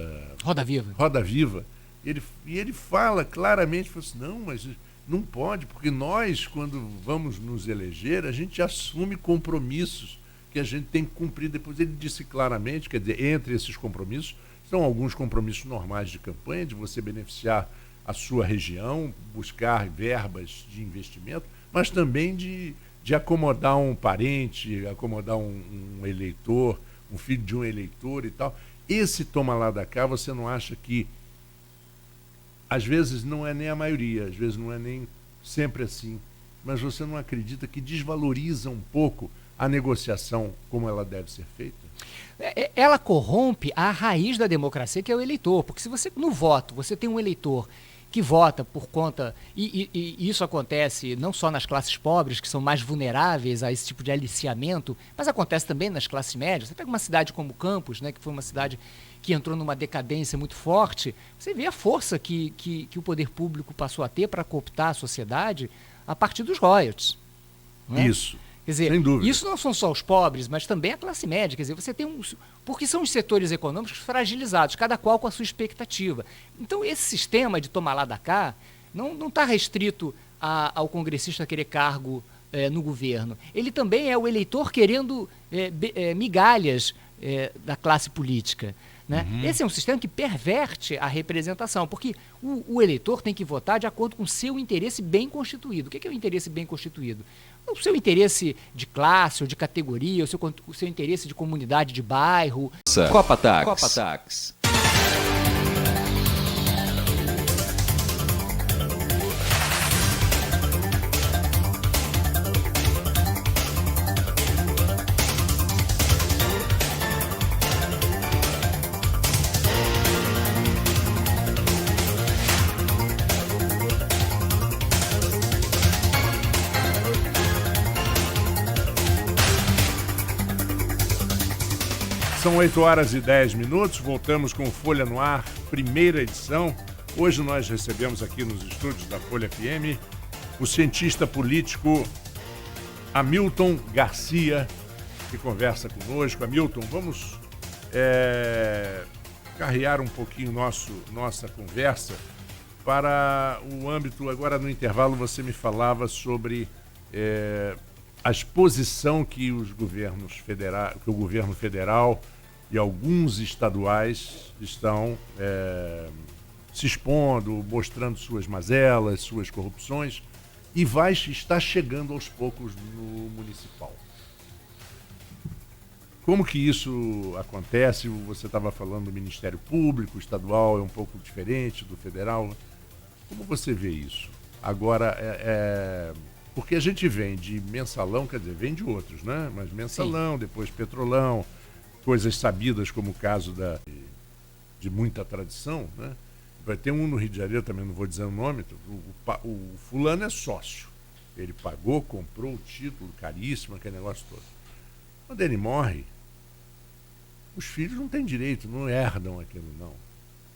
Roda Viva. E ele fala claramente, fala assim, não, mas não pode, porque nós, quando vamos nos eleger, a gente assume compromissos que a gente tem que cumprir. Depois ele disse claramente, quer dizer, entre esses compromissos, são alguns compromissos normais de campanha, de você beneficiar a sua região, buscar verbas de investimento, mas também de acomodar um parente, acomodar um eleitor, um filho de um eleitor e tal. Esse toma lá da cá, você não acha que, às vezes não é nem a maioria, às vezes não é nem sempre assim, mas você não acredita que desvaloriza um pouco a negociação como ela deve ser feita? Ela corrompe a raiz da democracia, que é o eleitor, porque se você, no voto, você tem um eleitor que vota por conta, e isso acontece não só nas classes pobres, que são mais vulneráveis a esse tipo de aliciamento, mas acontece também nas classes médias. Você pega uma cidade como Campos, né, que foi uma cidade que entrou numa decadência muito forte, você vê a força que o poder público passou a ter para cooptar a sociedade a partir dos royalties. Né? Isso. Quer dizer, sem dúvida. Isso não são só os pobres, mas também a classe média. Quer dizer, você tem porque são os setores econômicos fragilizados, cada qual com a sua expectativa. Então, esse sistema de tomar lá da cá não está restrito ao congressista querer cargo no governo. Ele também é o eleitor querendo migalhas da classe política. Né? Esse é um sistema que perverte a representação, porque o eleitor tem que votar de acordo com o seu interesse bem constituído. O que é o interesse bem constituído? O seu interesse de classe ou de categoria, o seu interesse de comunidade, de bairro. Copa Tax. São 8h10, voltamos com Folha no Ar, primeira edição. Hoje nós recebemos aqui nos estúdios da Folha FM o cientista político Hamilton Garcia, que conversa conosco. Hamilton, vamos carrear um pouquinho nossa conversa para o âmbito. Agora no intervalo você me falava sobre a exposição que o governo federal e alguns estaduais estão se expondo, mostrando suas mazelas, suas corrupções, e está chegando aos poucos no municipal. Como que isso acontece? Você estava falando do Ministério Público, o estadual é um pouco diferente do federal. Como você vê isso? Agora, porque a gente vem de mensalão, quer dizer, vem de outros, né? Mas mensalão, sim, depois petrolão, coisas sabidas como o caso de muita tradição, né? Vai ter um no Rio de Janeiro, também não vou dizer o nome, o fulano é sócio. Ele pagou, comprou o título, caríssimo, aquele negócio todo. Quando ele morre, os filhos não têm direito, não herdam aquilo, não.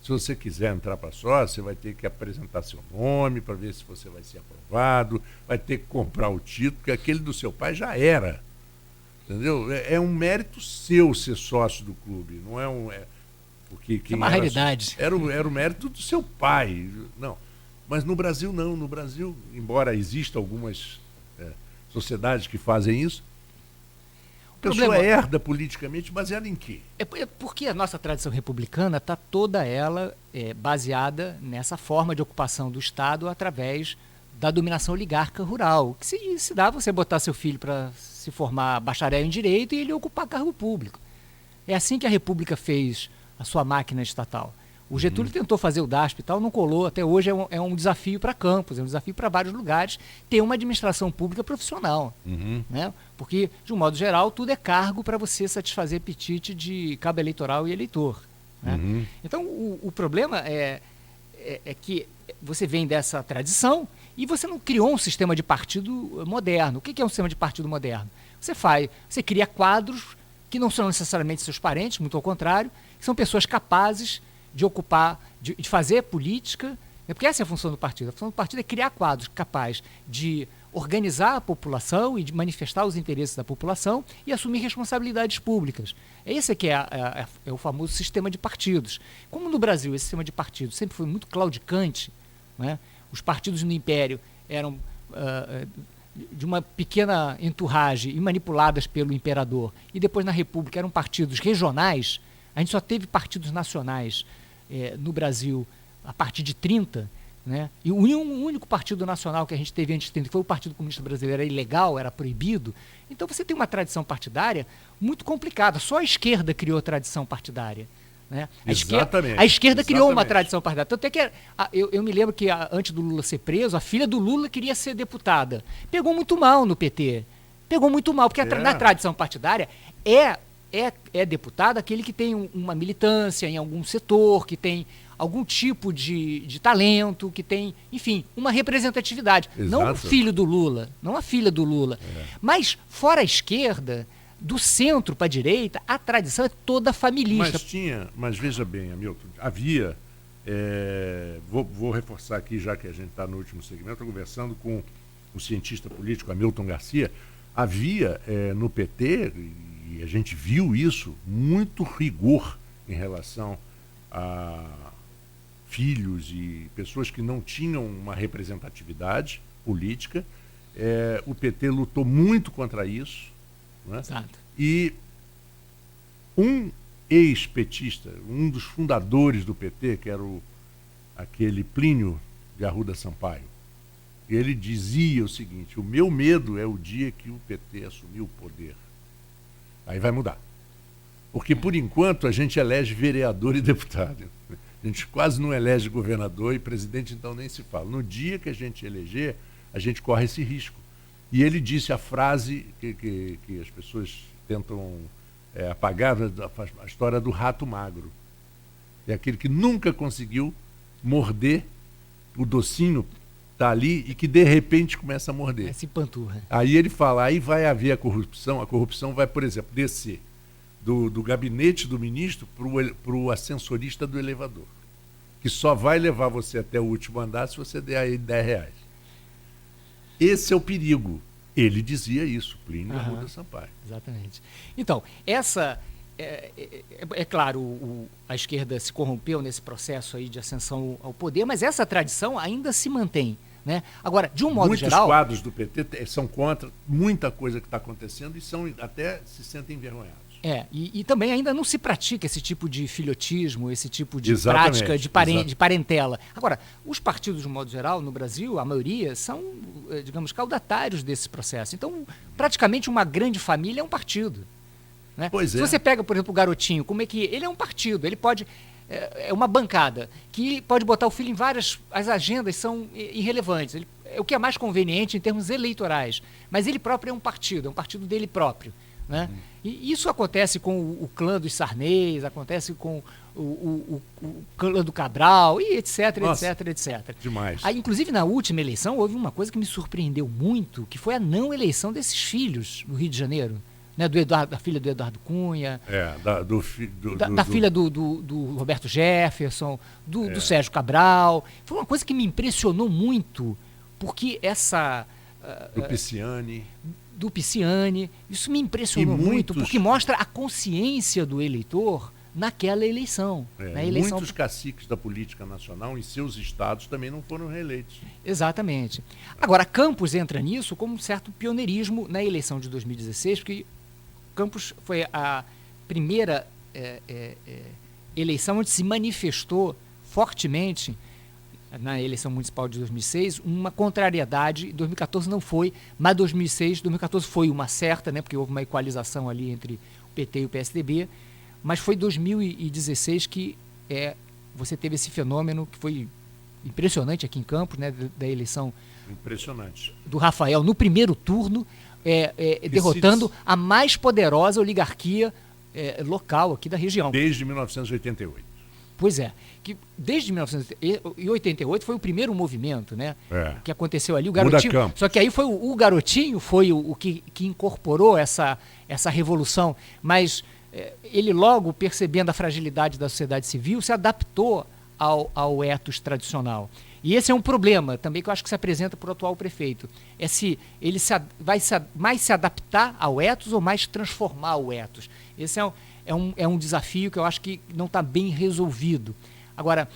Se você quiser entrar para sócio, você vai ter que apresentar seu nome para ver se você vai ser aprovado, vai ter que comprar o título, porque aquele do seu pai já era. Entendeu? É um mérito seu ser sócio do clube, não é porque quem é uma raridade. Era o mérito do seu pai. Não. Mas no Brasil não. No Brasil, embora existam algumas sociedades que fazem isso, a pessoa herda politicamente baseada em quê? É porque a nossa tradição republicana está toda ela baseada nessa forma de ocupação do Estado através da dominação oligarca rural. O que se dá você botar seu filho para se formar bacharel em direito e ele ocupar cargo público. É assim que a República fez a sua máquina estatal. O Getúlio tentou fazer o DASP e tal, não colou. Até hoje é um desafio para Campos, é um desafio para vários lugares ter uma administração pública profissional. Né? Porque, de um modo geral, tudo é cargo para você satisfazer apetite de cabo eleitoral e eleitor. Né? Então, o problema é que você vem dessa tradição e você não criou um sistema de partido moderno. O que é um sistema de partido moderno? Você cria quadros que não são necessariamente seus parentes, muito ao contrário, que são pessoas capazes de ocupar, de fazer política, porque essa é a função do partido. A função do partido é criar quadros capazes de organizar a população e de manifestar os interesses da população e assumir responsabilidades públicas. Esse que é o famoso sistema de partidos. Como no Brasil esse sistema de partidos sempre foi muito claudicante, né? Os partidos no Império eram de uma pequena entourage e manipuladas pelo imperador, e depois na República eram partidos regionais. A gente só teve partidos nacionais no Brasil a partir de 30, né? E o único partido nacional que a gente teve antes de 30, que foi o Partido Comunista Brasileiro, era ilegal, era proibido. Então você tem uma tradição partidária muito complicada. Só a esquerda criou tradição partidária. Né? A esquerda criou uma tradição partidária. Tanto é que eu me lembro que antes do Lula ser preso, a filha do Lula queria ser deputada. Pegou muito mal no PT. Pegou muito mal, porque na tradição partidária é deputado aquele que tem uma militância em algum setor, que tem algum tipo de talento, que tem, enfim, uma representatividade. Exato. Não o filho do Lula, não a filha do Lula. Mas, fora a esquerda, do centro para a direita, a tradição é toda familista. Mas veja bem, Hamilton, havia, vou reforçar aqui, já que a gente está no último segmento, estou conversando com o cientista político Hamilton Garcia, havia no PT, e a gente viu isso, muito rigor em relação a filhos e pessoas que não tinham uma representatividade política. O PT lutou muito contra isso, né? Exato. E um ex-petista, um dos fundadores do PT, que era aquele Plínio de Arruda Sampaio. Ele dizia o seguinte: o meu medo é o dia que o PT assumir o poder. Aí vai mudar. Porque, por enquanto, a gente elege vereador e deputado. A gente quase não elege governador e presidente, então nem se fala. No dia que a gente eleger, a gente corre esse risco. E ele disse a frase que as pessoas tentam apagar, a história do rato magro. É aquele que nunca conseguiu morder o docinho, está ali, e que de repente começa a morder. Se panturra. Aí ele fala, aí vai haver a corrupção vai, por exemplo, descer do gabinete do ministro para o ascensorista do elevador, que só vai levar você até o último andar se você der aí R$10. Esse é o perigo. Ele dizia isso, Plínio Arruda Sampaio. Exatamente. Então, essa... É claro, a esquerda se corrompeu nesse processo aí de ascensão ao poder, mas essa tradição ainda se mantém, né? Agora, de um modo geral... Muitos quadros do PT são contra muita coisa que está acontecendo e até se sentem envergonhados. E também ainda não se pratica esse tipo de filhotismo, esse tipo de Exatamente, prática de parentela. Agora, os partidos, de um modo geral, no Brasil, a maioria, são, digamos, caudatários desse processo. Então, praticamente uma grande família é um partido. Né? Se você pega, por exemplo, o Garotinho, como é que ele é um partido, ele pode... É uma bancada que pode botar o filho em várias... As agendas são irrelevantes. É o que é mais conveniente em termos eleitorais. Mas ele próprio é um partido dele próprio. Né? E isso acontece com o clã dos Sarney, acontece com o clã do Cabral, e etc, Nossa, etc. Demais. Aí, inclusive, na última eleição, houve uma coisa que me surpreendeu muito, que foi a não eleição desses filhos no Rio de Janeiro. Né, da filha do Eduardo Cunha, da filha do Roberto Jefferson, do Sérgio Cabral. Foi uma coisa que me impressionou muito, porque do Pisciani, isso me impressionou muito, porque mostra a consciência do eleitor naquela eleição. Muitos caciques da política nacional em seus estados também não foram reeleitos. Exatamente. Agora, Campos entra nisso como um certo pioneirismo na eleição de 2016, porque Campos foi a primeira eleição onde se manifestou fortemente, na eleição municipal de 2006, uma contrariedade. 2014 não foi, mas 2014 foi uma certa, né, porque houve uma equalização ali entre o PT e o PSDB, mas foi 2016 que você teve esse fenômeno que foi impressionante aqui em Campos, né, da eleição do Rafael no primeiro turno, derrotando a mais poderosa oligarquia local aqui da região. Desde 1988. Pois é, que desde 1988 foi o primeiro movimento, né? Que aconteceu ali, o Garotinho. Só que aí foi o Garotinho foi o que incorporou essa revolução, mas ele logo, percebendo a fragilidade da sociedade civil, se adaptou ao ethos tradicional. E esse é um problema também que eu acho que se apresenta para o atual prefeito. É se ele vai mais se adaptar ao ethos ou mais transformar o ethos. Esse é um desafio que eu acho que não está bem resolvido. Agora,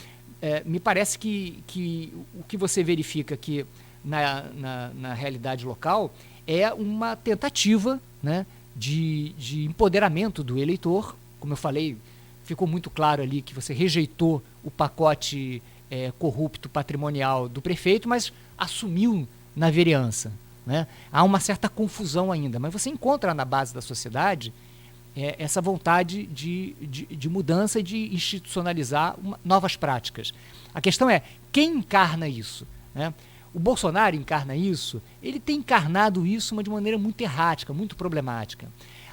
me parece que o que você verifica aqui na realidade local é uma tentativa, né, de empoderamento do eleitor. Como eu falei, ficou muito claro ali que você rejeitou o pacote corrupto patrimonial do prefeito, mas assumiu na vereança. Né? Há uma certa confusão ainda, mas você encontra na base da sociedade essa vontade de mudança e de institucionalizar novas práticas. A questão é, quem encarna isso? Né? O Bolsonaro encarna isso, ele tem encarnado isso de maneira muito errática, muito problemática.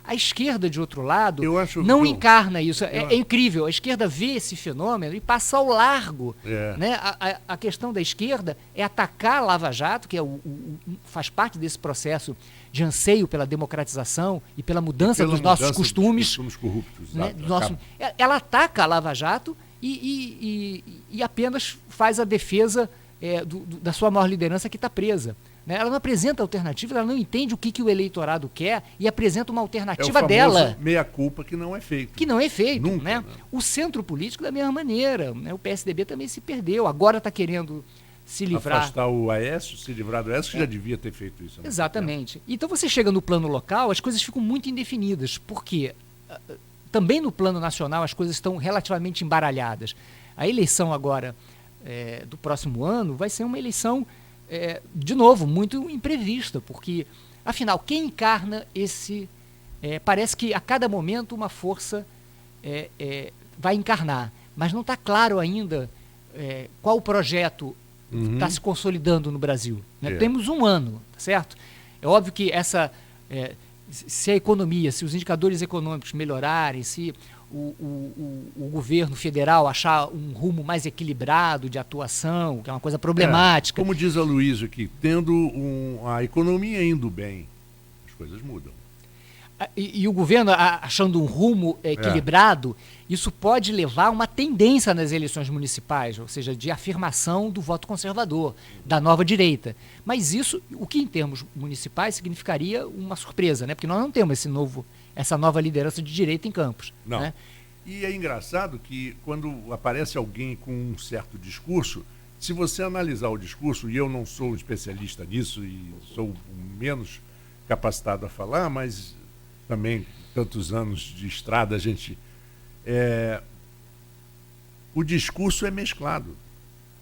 A esquerda, de outro lado, não encarna isso. É incrível. A esquerda vê esse fenômeno e passa ao largo. Né? A questão da esquerda é atacar a Lava Jato, que faz parte desse processo de anseio pela democratização e pela mudança dos nossos costumes. Corruptos. Né? Ela ataca a Lava Jato e apenas faz a defesa da sua maior liderança, que está presa. Né? Ela não apresenta alternativa, ela não entende o que o eleitorado quer e apresenta uma alternativa dela. Meia-culpa que não é feito. Que não é feito. Nunca, né? O centro político da mesma maneira. Né? O PSDB também se perdeu, agora está querendo se livrar. Afastar o Aécio, se livrar do Aécio, que já devia ter feito isso. Né? Exatamente. Então você chega no plano local, as coisas ficam muito indefinidas, porque também no plano nacional as coisas estão relativamente embaralhadas. A eleição agora do próximo ano vai ser uma eleição, de novo, muito imprevista, porque, afinal, quem encarna esse... parece que a cada momento uma força vai encarnar, mas não está claro ainda qual o projeto está se consolidando no Brasil. Né? Temos um ano, tá certo? É óbvio que se a economia, se os indicadores econômicos melhorarem, se o governo federal achar um rumo mais equilibrado de atuação, que é uma coisa problemática. Como diz a Luísa aqui, tendo a economia indo bem, as coisas mudam. E o governo achando um rumo equilibrado, isso pode levar a uma tendência nas eleições municipais, ou seja, de afirmação do voto conservador, da nova direita. Mas isso, o que em termos municipais significaria uma surpresa, né? Porque nós não temos essa nova liderança de direita em Campos. Não. Né? E é engraçado que quando aparece alguém com um certo discurso, se você analisar o discurso, e eu não sou um especialista nisso e sou menos capacitado a falar, mas também tantos anos de estrada a gente... o discurso é mesclado.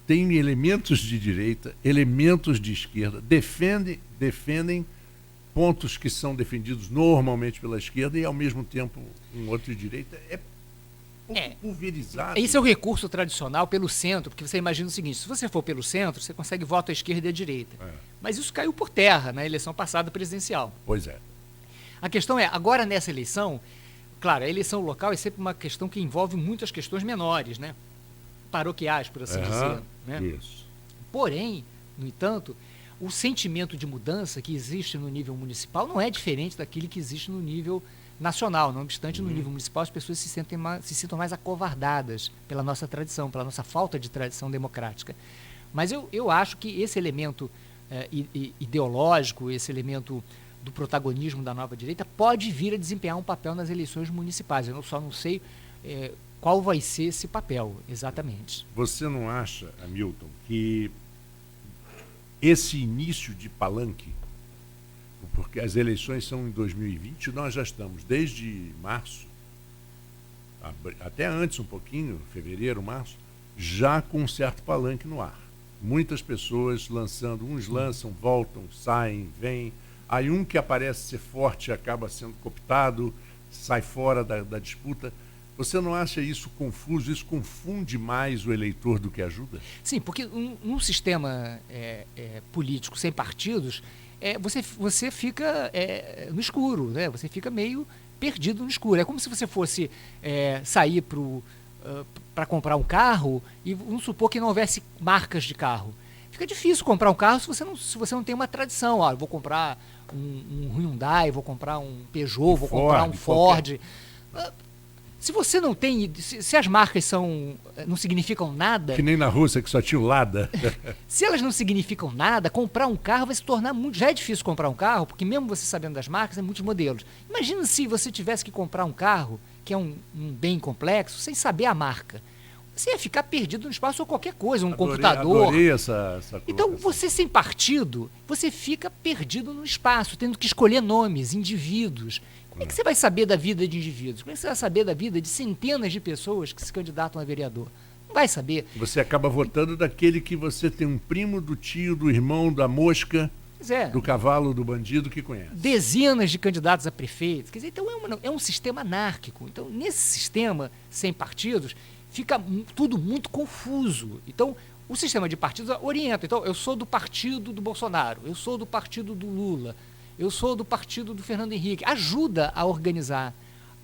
Tem elementos de direita, elementos de esquerda, defendem pontos que são defendidos normalmente pela esquerda e, ao mesmo tempo, um outro de direita. É pouco pulverizado. Esse é o recurso tradicional pelo centro, porque você imagina o seguinte: se você for pelo centro, você consegue voto à esquerda e à direita. Mas isso caiu por terra na eleição passada presidencial. Pois é. A questão é, agora nessa eleição, claro, a eleição local é sempre uma questão que envolve muitas questões menores, né? Paroquiais, por assim dizer. Né? Isso. Porém, no entanto, o sentimento de mudança que existe no nível municipal não é diferente daquele que existe no nível nacional. Não obstante, no nível municipal as pessoas se sintam mais acovardadas pela nossa tradição, pela nossa falta de tradição democrática. Mas eu acho que esse elemento ideológico, esse elemento do protagonismo da nova direita pode vir a desempenhar um papel nas eleições municipais. Eu só não sei qual vai ser esse papel exatamente. Você não acha, Hamilton, que esse início de palanque, porque as eleições são em 2020, nós já estamos desde março, até antes um pouquinho, fevereiro, março, já com um certo palanque no ar. Muitas pessoas lançando, uns lançam, voltam, saem, vêm. Aí um que aparece ser forte acaba sendo cooptado, sai fora da disputa. Você não acha isso confuso? Isso confunde mais o eleitor do que ajuda? Sim, porque num sistema político sem partidos, você fica no escuro, né? Você fica meio perdido no escuro. É como se você fosse sair para comprar um carro e vamos supor que não houvesse marcas de carro. Fica difícil comprar um carro se você não tem uma tradição. Eu vou comprar um Hyundai, vou comprar um Peugeot, vou comprar um Ford. Se você não tem, se as marcas não significam nada... Que nem na Rússia, que só tinha o Lada. Se elas não significam nada, comprar um carro vai se tornar muito... Já é difícil comprar um carro, porque mesmo você sabendo das marcas, muitos modelos. Imagina se você tivesse que comprar um carro, que é um bem complexo, sem saber a marca. Você ia ficar perdido no espaço ou qualquer coisa, computador. Adorei essa Então, você sem partido, você fica perdido no espaço, tendo que escolher nomes, indivíduos. Como é que você vai saber da vida de indivíduos? Como é que você vai saber da vida de centenas de pessoas que se candidatam a vereador? Não vai saber. Você acaba votando daquele que você tem um primo, do tio, do irmão, da mosca, do cavalo, do bandido que conhece. Dezenas de candidatos a prefeito. Quer dizer, então é um sistema anárquico. Então, nesse sistema, sem partidos, fica tudo muito confuso. Então, o sistema de partidos orienta. Então, eu sou do partido do Bolsonaro, eu sou do partido do Lula, eu sou do partido do Fernando Henrique. Ajuda a organizar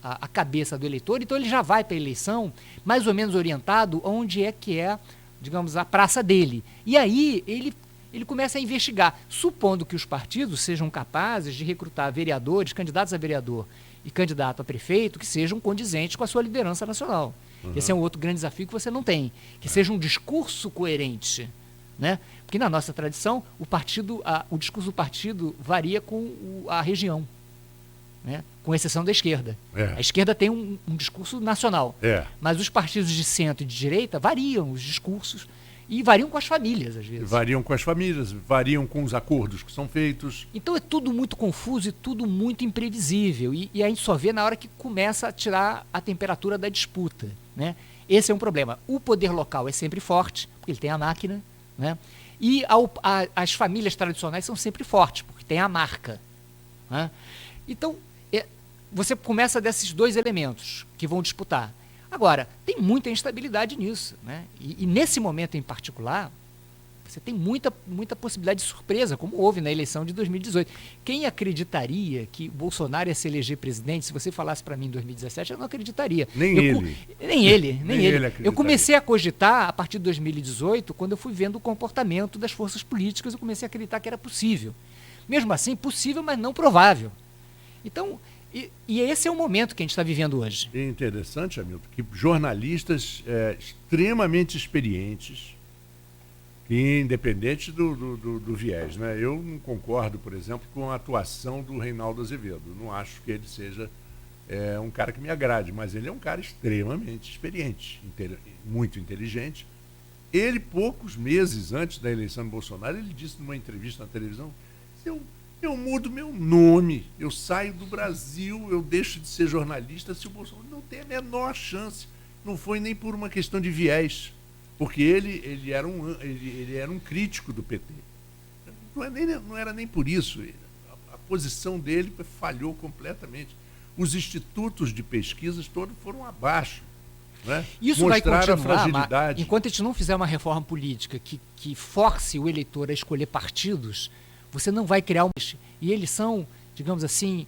a cabeça do eleitor. Então, ele já vai para a eleição mais ou menos orientado onde que é, digamos, a praça dele. E aí, ele começa a investigar, supondo que os partidos sejam capazes de recrutar vereadores, candidatos a vereador e candidato a prefeito que sejam condizentes com a sua liderança nacional. Esse é um outro grande desafio que você não tem, que seja um discurso coerente, né? Porque na nossa tradição o discurso do partido varia com a região, né? Com exceção da esquerda. A esquerda tem um discurso nacional, mas os partidos de centro e de direita variam os discursos E variam com as famílias, às vezes. Variam com as famílias, variam com os acordos que são feitos. Então é tudo muito confuso e tudo muito imprevisível. E a gente só vê na hora que começa a tirar a temperatura da disputa, né? Esse é um problema. O poder local é sempre forte, porque ele tem a máquina, né? E as famílias tradicionais são sempre fortes, porque tem a marca, né? Então, você começa desses dois elementos que vão disputar. Agora, tem muita instabilidade nisso, né? E nesse momento em particular, você tem muita possibilidade de surpresa, como houve na eleição de 2018. Quem acreditaria que Bolsonaro ia se eleger presidente? Se você falasse para mim em 2017, eu não acreditaria. Nem ele. Nem ele. Eu comecei a cogitar a partir de 2018, quando eu fui vendo o comportamento das forças políticas, eu comecei a acreditar que era possível. Mesmo assim, possível, mas não provável. Então, e esse é o momento que a gente está vivendo hoje. É interessante, Hamilton, que jornalistas extremamente experientes, independente do viés, né? Eu não concordo, por exemplo, com a atuação do Reinaldo Azevedo. Não acho que ele seja um cara que me agrade, mas ele é um cara extremamente experiente, muito inteligente. Ele, poucos meses antes da eleição do Bolsonaro, ele disse numa entrevista na televisão: eu mudo meu nome, eu saio do Brasil, eu deixo de ser jornalista se o Bolsonaro não tem a menor chance. Não foi nem por uma questão de viés, porque ele era um crítico do PT. Não era nem por isso. A posição dele falhou completamente. Os institutos de pesquisas todos foram abaixo. Né? Isso vai continuar, a fragilidade. Enquanto a gente não fizer uma reforma política que force o eleitor a escolher partidos, você não vai criar e eles são, digamos assim,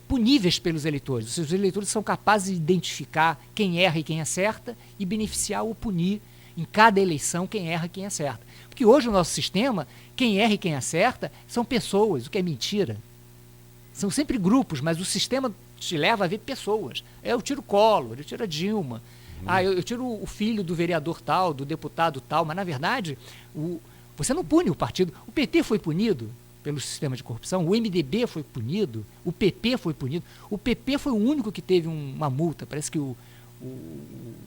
puníveis pelos eleitores. Os eleitores são capazes de identificar quem erra e quem acerta e beneficiar ou punir em cada eleição quem erra e quem acerta. Porque hoje o nosso sistema, quem erra e quem acerta são pessoas, o que é mentira. São sempre grupos, mas o sistema te leva a ver pessoas. Eu tiro o Collor, eu tiro a Dilma, eu tiro o filho do vereador tal, do deputado tal, mas na verdade você não pune o partido. O PT foi punido pelo sistema de corrupção, o MDB foi punido, o PP foi punido. O PP foi o único que teve uma multa. Parece que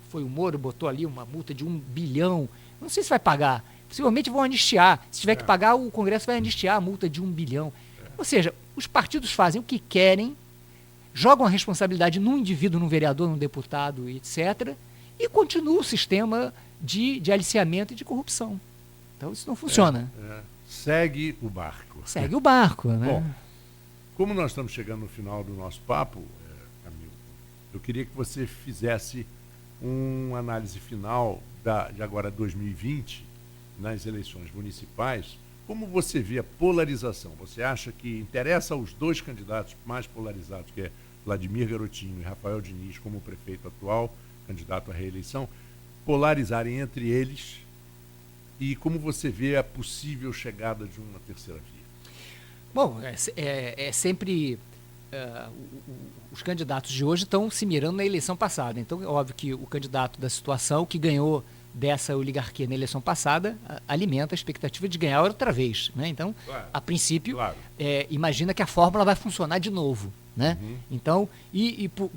foi o Moro, botou ali uma multa de 1 bilhão. Não sei se vai pagar. Possivelmente vão anistiar. Se tiver que pagar, o Congresso vai anistiar a multa de 1 bilhão. Ou seja, os partidos fazem o que querem, jogam a responsabilidade num indivíduo, num vereador, num deputado, etc. E continua o sistema de aliciamento e de corrupção. Então isso não funciona. Segue o barco. Segue o barco, né? Bom, como nós estamos chegando no final do nosso papo, Hamilton, eu queria que você fizesse uma análise final de agora 2020, nas eleições municipais. Como você vê a polarização? Você acha que interessa aos dois candidatos mais polarizados, que é Vladimir Garotinho e Rafael Diniz, como prefeito atual, candidato à reeleição, polarizarem entre eles? E como você vê a possível chegada de uma terceira via? Bom, sempre... os candidatos de hoje estão se mirando na eleição passada. Então, é óbvio que o candidato da situação, que ganhou dessa oligarquia na eleição passada, alimenta a expectativa de ganhar outra vez, né? Então, claro, a princípio, claro, imagina que a fórmula vai funcionar de novo, né? Então,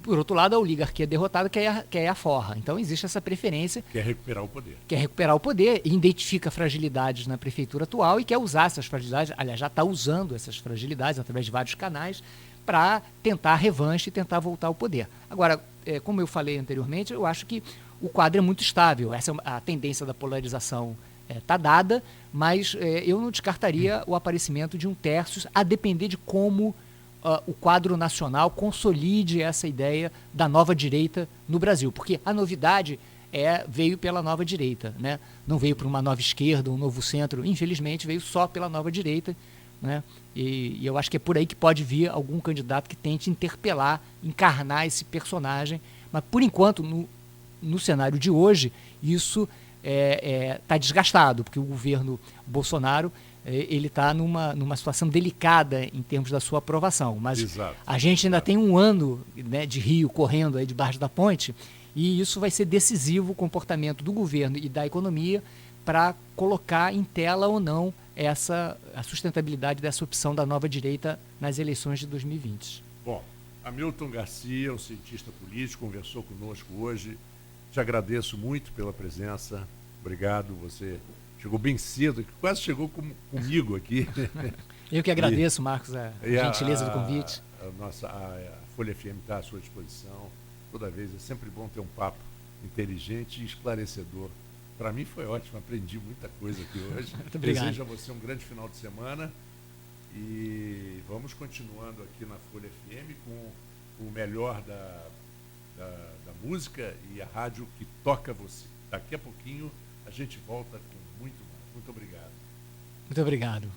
por outro lado, a oligarquia derrotada quer a forra. Então, existe essa preferência. Quer recuperar o poder. Quer recuperar o poder, identifica fragilidades na prefeitura atual e quer usar essas fragilidades, aliás, já está usando essas fragilidades através de vários canais para tentar a revanche e tentar voltar ao poder. Agora, como eu falei anteriormente, eu acho que o quadro é muito estável. Essa a tendência da polarização está dada, mas eu não descartaria o aparecimento de um terço, a depender de como o quadro nacional consolide essa ideia da nova direita no Brasil. Porque a novidade veio pela nova direita, né? Não veio por uma nova esquerda, um novo centro. Infelizmente, veio só pela nova direita, né? E eu acho que é por aí que pode vir algum candidato que tente interpelar, encarnar esse personagem. Mas, por enquanto, no cenário de hoje, isso está desgastado, porque o governo Bolsonaro ele está numa situação delicada em termos da sua aprovação. Mas exato, a gente ainda tem um ano, né, de rio correndo aí debaixo da ponte, e isso vai ser decisivo, o comportamento do governo e da economia, para colocar em tela ou não a sustentabilidade dessa opção da nova direita nas eleições de 2020. Bom, Hamilton Garcia, um cientista político, conversou conosco hoje. Te agradeço muito pela presença. Obrigado, você chegou bem cedo, quase chegou comigo aqui. Eu que agradeço, Marcos, a gentileza do convite. A Folha FM está à sua disposição. Toda vez é sempre bom ter um papo inteligente e esclarecedor. Para mim foi ótimo, aprendi muita coisa aqui hoje. Muito obrigado. Desejo a você um grande final de semana e vamos continuando aqui na Folha FM com o melhor da música e a rádio que toca você. Daqui a pouquinho a gente volta com muito mais. Muito obrigado. Muito obrigado.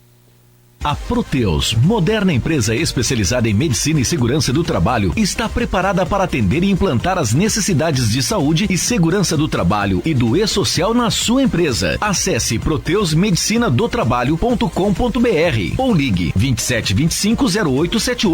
A Proteus, moderna empresa especializada em medicina e segurança do trabalho, está preparada para atender e implantar as necessidades de saúde e segurança do trabalho e do e-social na sua empresa. Acesse proteusmedicinadotrabalho.com.br ou ligue 2725 0878.